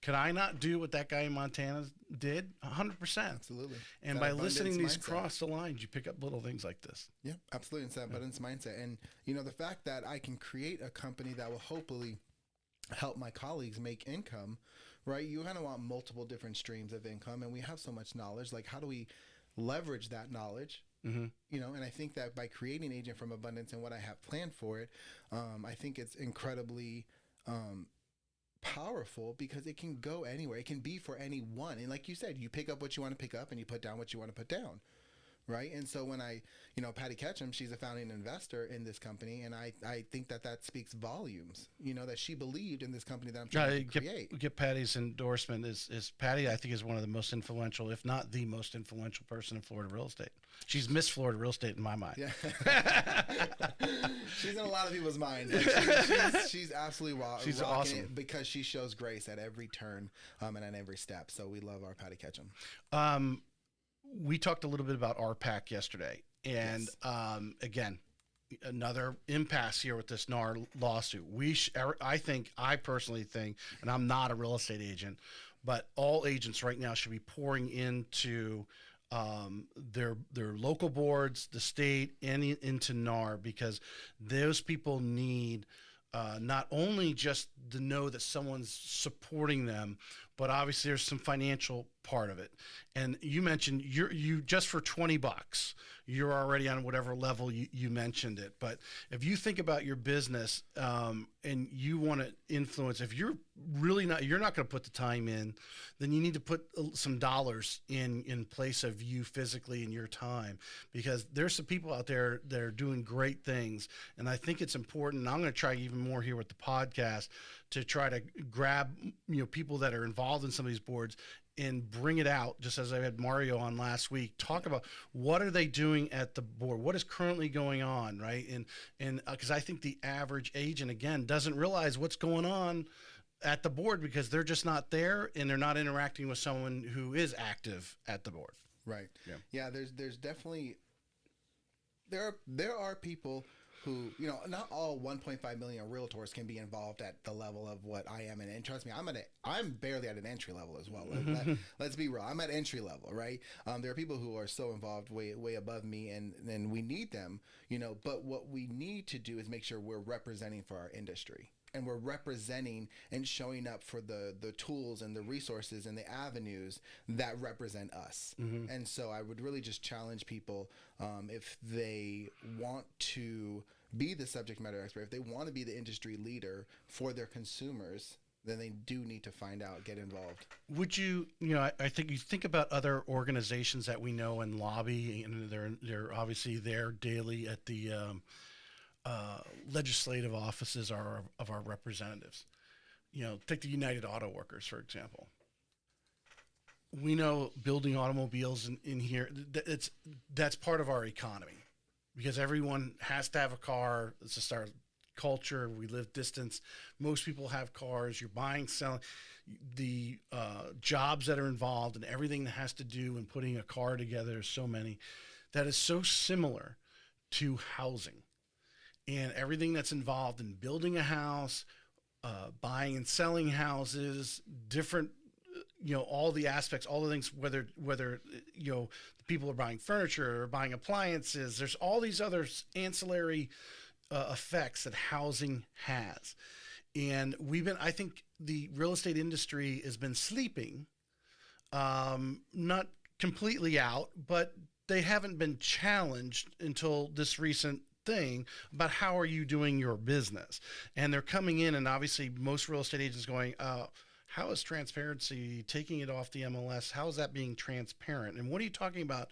Could I not do what that guy in Montana did? 100%. Absolutely. And by listening to these cross the lines, you pick up little things like this. Yeah, absolutely. It's that abundance mindset. And, the fact that I can create a company that will hopefully help my colleagues make income, right? You kind of want multiple different streams of income. And we have so much knowledge. Like, how do we leverage that knowledge? Mm-hmm. And I think that by creating Agent from Abundance and what I have planned for it, I think it's incredibly powerful because it can go anywhere. It can be for anyone. And like you said, you pick up what you want to pick up and you put down what you want to put down. Right. And so when Patty Ketchum, she's a founding investor in this company. And I think that speaks volumes, that she believed in this company that I'm trying to create. Get Patty's endorsement is Patty, I think, is one of the most influential, if not the most influential person in Florida real estate. She's Miss Florida real estate in my mind. Yeah. She's in a lot of people's minds. She's absolutely she's rocking awesome it because she shows grace at every turn and at every step. So we love our Patty Ketchum. We talked a little bit about RPAC yesterday, and yes. Again, another impasse here with this NAR lawsuit. I personally think, and I'm not a real estate agent, but all agents right now should be pouring into their local boards, the state, and into NAR because those people need not only just to know that someone's supporting them, but obviously there's some financial part of it. And you mentioned you just for $20, you're already on whatever level you mentioned it. But if you think about your business and you want to influence, if you're not going to put the time in, then you need to put some dollars in place of you physically and your time, because there's some people out there that are doing great things. And I think it's important. And I'm going to try even more here with the podcast to try to grab, people that are involved in some of these boards and bring it out, just as I had Mario on last week, talk about what are they doing at the board, what is currently going on, right? And because I think the average agent, again, doesn't realize what's going on at the board because they're just not there and they're not interacting with someone who is active at the board. Right. Yeah. There's definitely, there are people who, not all 1.5 million realtors can be involved at the level of what I am. And trust me, I'm barely at an entry level as well. Let's be real. I'm at entry level, right? There are people who are so involved way above me and we need them, but what we need to do is make sure we're representing for our industry. And we're representing and showing up for the tools and the resources and the avenues that represent us. Mm-hmm. And so I would really just challenge people, if they want to be the subject matter expert, if they want to be the industry leader for their consumers, then they do need to find out, get involved. Would you, I think you think about other organizations that we know and lobby, and they're obviously there daily at the legislative offices of our representatives. Take the United Auto Workers, for example. We know building automobiles in here, that's part of our economy because everyone has to have a car. It's just our culture. We live distance. Most people have cars. You're buying, selling. The jobs that are involved and everything that has to do in putting a car together, there's so many. That is so similar to housing. And everything that's involved in building a house, buying and selling houses, different, all the aspects, all the things, whether people are buying furniture or buying appliances. There's all these other ancillary effects that housing has, and I think the real estate industry has been sleeping, not completely out, but they haven't been challenged until this recent thing about how are you doing your business. And they're coming in, and obviously most real estate agents going, how is transparency, taking it off the MLS? How is that being transparent? And what are you talking about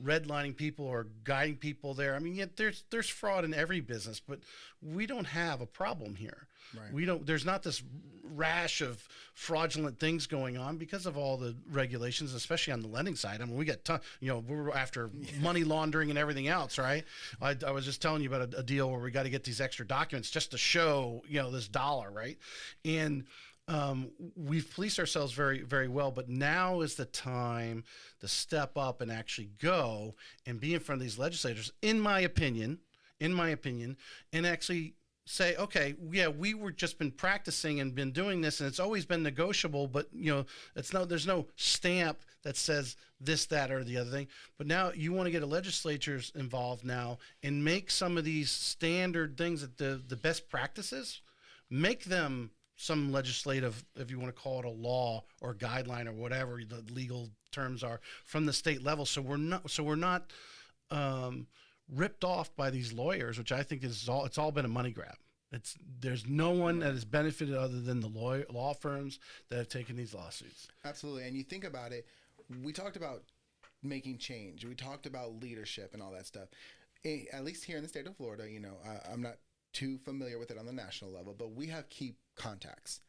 redlining people or guiding people there? I mean, yet there's fraud in every business, but we don't have a problem here. Right. There's not this rash of fraudulent things going on because of all the regulations, especially on the lending side. I mean, we got we're after money laundering and everything else, right? I was just telling you about a deal where we got to get these extra documents just to show, this dollar, right? And we've policed ourselves very, very well, but now is the time to step up and actually go and be in front of these legislators, in my opinion, and actually say, okay, yeah, we were just been practicing and been doing this, and it's always been negotiable, but there's no stamp that says this, that, or the other thing. But now you want to get a legislatures involved now and make some of these standard things that the best practices, make them some legislative, if you want to call it a law or guideline or whatever the legal terms are, from the state level. So we're not ripped off by these lawyers, which I think it's all been a money grab. There's no one that has benefited other than the law firms that have taken these lawsuits. Absolutely. And you think about it, we talked about making change. We talked about leadership and all that stuff. At least here in the state of Florida, I'm not too familiar with it on the national level, but we have key contacts,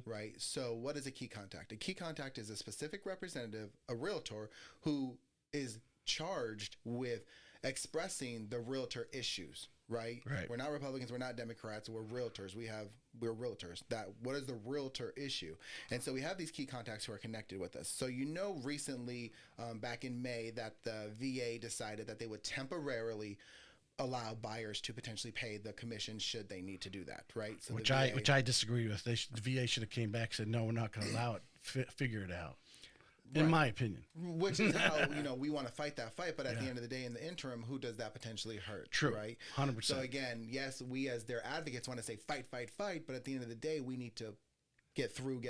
right? So what is a key contact? A key contact is a specific representative, a realtor, who is charged with expressing the realtor issues, right? We're not Republicans, we're not Democrats, we're realtors. We're realtors. What is the realtor issue? And so we have these key contacts who are connected with us. So recently, back in May, that the VA decided that they would temporarily allow buyers to potentially pay the commission should they need to do that, right? So which I disagree with. The VA should have came back and said, no, we're not going to allow it. Figure it out. In my opinion. Which is how, we want to fight that fight. But at the end of the day, in the interim, who does that potentially hurt? True. Right? 100%. So again, yes, we as their advocates want to say fight. But at the end of the day, we need to get through.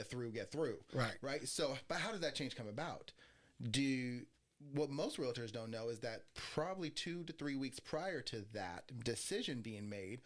Right. Right. So, but how does that change come about? What most realtors don't know is that probably 2 to 3 weeks prior to that decision being made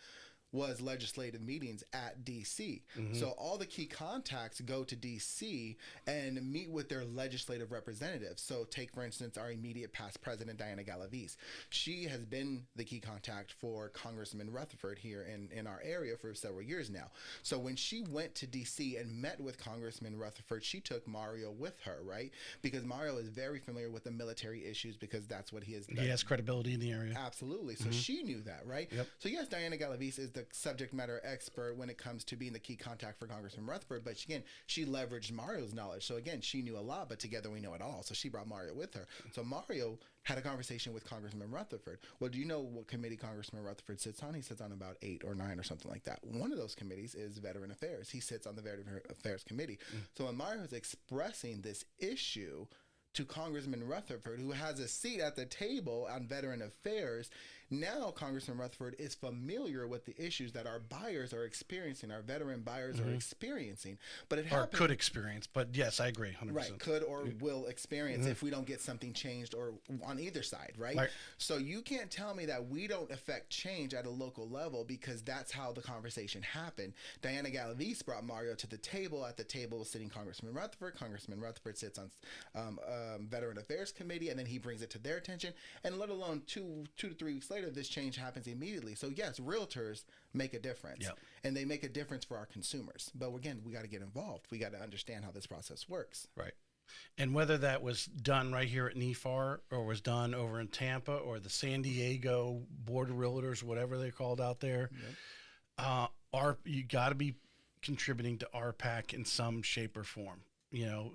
was legislative meetings at DC. So all the key contacts go to DC and meet with their legislative representatives. So take, for instance, our immediate past president, Diana Galavis. She has been the key contact for Congressman Rutherford here in our area for several years now. So when she went to DC and met with Congressman Rutherford, she took Mario with her, right? Because Mario is very familiar with the military issues because that's what he is. He has credibility in the area. Absolutely. So she knew that, right? Yep. So yes, Diana Galavis is the subject matter expert when it comes to being the key contact for Congressman Rutherford, but again, she leveraged Mario's knowledge. So again, she knew a lot, but together we know it all. So she brought Mario with her. So Mario had a conversation with Congressman Rutherford. Well, do you know what committee Congressman Rutherford sits on? He sits on about 8 or 9 or something like that. One of those committees is Veteran Affairs. He sits on the Veteran Affairs Committee. So when Mario is expressing this issue to Congressman Rutherford, who has a seat at the table on Veteran Affairs, now Congressman Rutherford is familiar with the issues that our buyers are experiencing, our veteran buyers are experiencing. But it happens, or could experience. But yes, I agree 100%. Right, could or will experience if we don't get something changed or on either side, right? So you can't tell me that we don't affect change at a local level because that's how the conversation happened. Diana Galavis brought Mario to the table. At the table was sitting Congressman Rutherford. Congressman Rutherford sits on Veteran Affairs Committee, and then he brings it to their attention. And let alone 2 to 3 weeks later, this change happens immediately. So yes, realtors make a difference, and they make a difference for our consumers. But again, we got to get involved. We got to understand how this process works. Right. And whether that was done right here at NEFAR or was done over in Tampa or the San Diego Board of Realtors, whatever they're called out there, you got to be contributing to RPAC in some shape or form.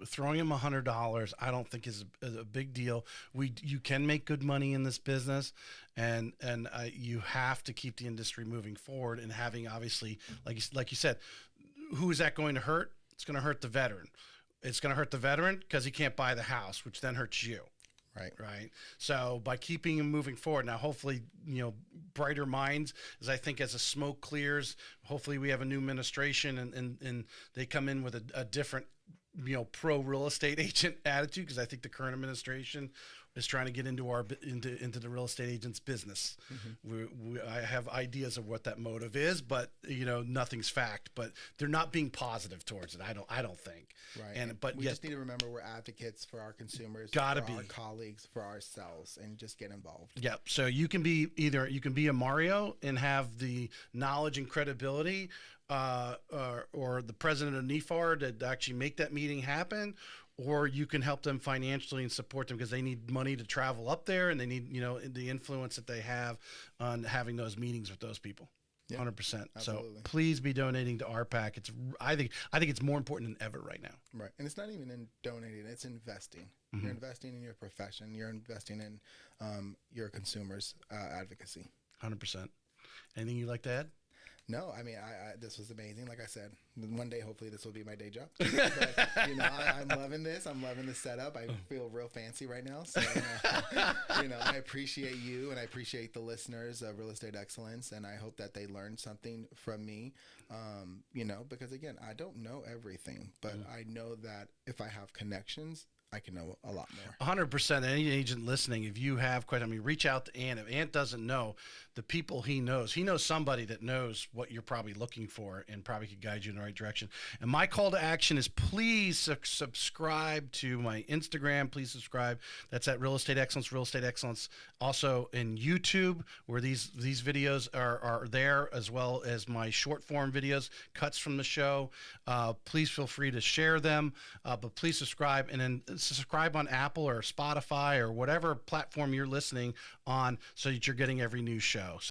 Throwing them $100, I don't think is a big deal. You can make good money in this business, and you have to keep the industry moving forward and having, obviously, like you said, who is that going to hurt? It's going to hurt the veteran. It's going to hurt the veteran because he can't buy the house, which then hurts you. Right. Right. So by keeping him moving forward, now hopefully, brighter minds, as I think as the smoke clears, hopefully we have a new administration and they come in with a different, pro real estate agent attitude, because I think the current administration is trying to get into the real estate agent's business. I have ideas of what that motive is, but nothing's fact. But they're not being positive towards it. I don't think. Right. But we just need to remember we're advocates for our consumers, for our colleagues, for ourselves, and just get involved. Yep. So you can be a Mario and have the knowledge and credibility, or the president of NEFAR to actually make that meeting happen, or you can help them financially and support them because they need money to travel up there, and they need the influence that they have on having those meetings with those people. 100%. So please be donating to RPAC. I think it's more important than ever right now. Right. And it's not even in donating, it's investing. You're investing in your profession. You're investing in your consumers' advocacy. 100%. Anything you'd like to add? No, I mean, this was amazing. Like I said, one day, hopefully this will be my day job. But, I'm loving this. I'm loving the setup. I feel real fancy right now. So, I appreciate you, and I appreciate the listeners of Real Estate Excellence. And I hope that they learned something from me, because again, I don't know everything, but I know that if I have connections, I can know a lot more. 100%. Any agent listening, if you have questions, reach out to Ant. If Ant doesn't know the people he knows somebody that knows what you're probably looking for and probably could guide you in the right direction. And my call to action is please subscribe to my Instagram. Please subscribe. That's at Real Estate Excellence, Real Estate Excellence. Also in YouTube, where these videos are there, as well as my short form videos, cuts from the show. Please feel free to share them, but please subscribe, and then subscribe on Apple or Spotify or whatever platform you're listening on, so that you're getting every new show.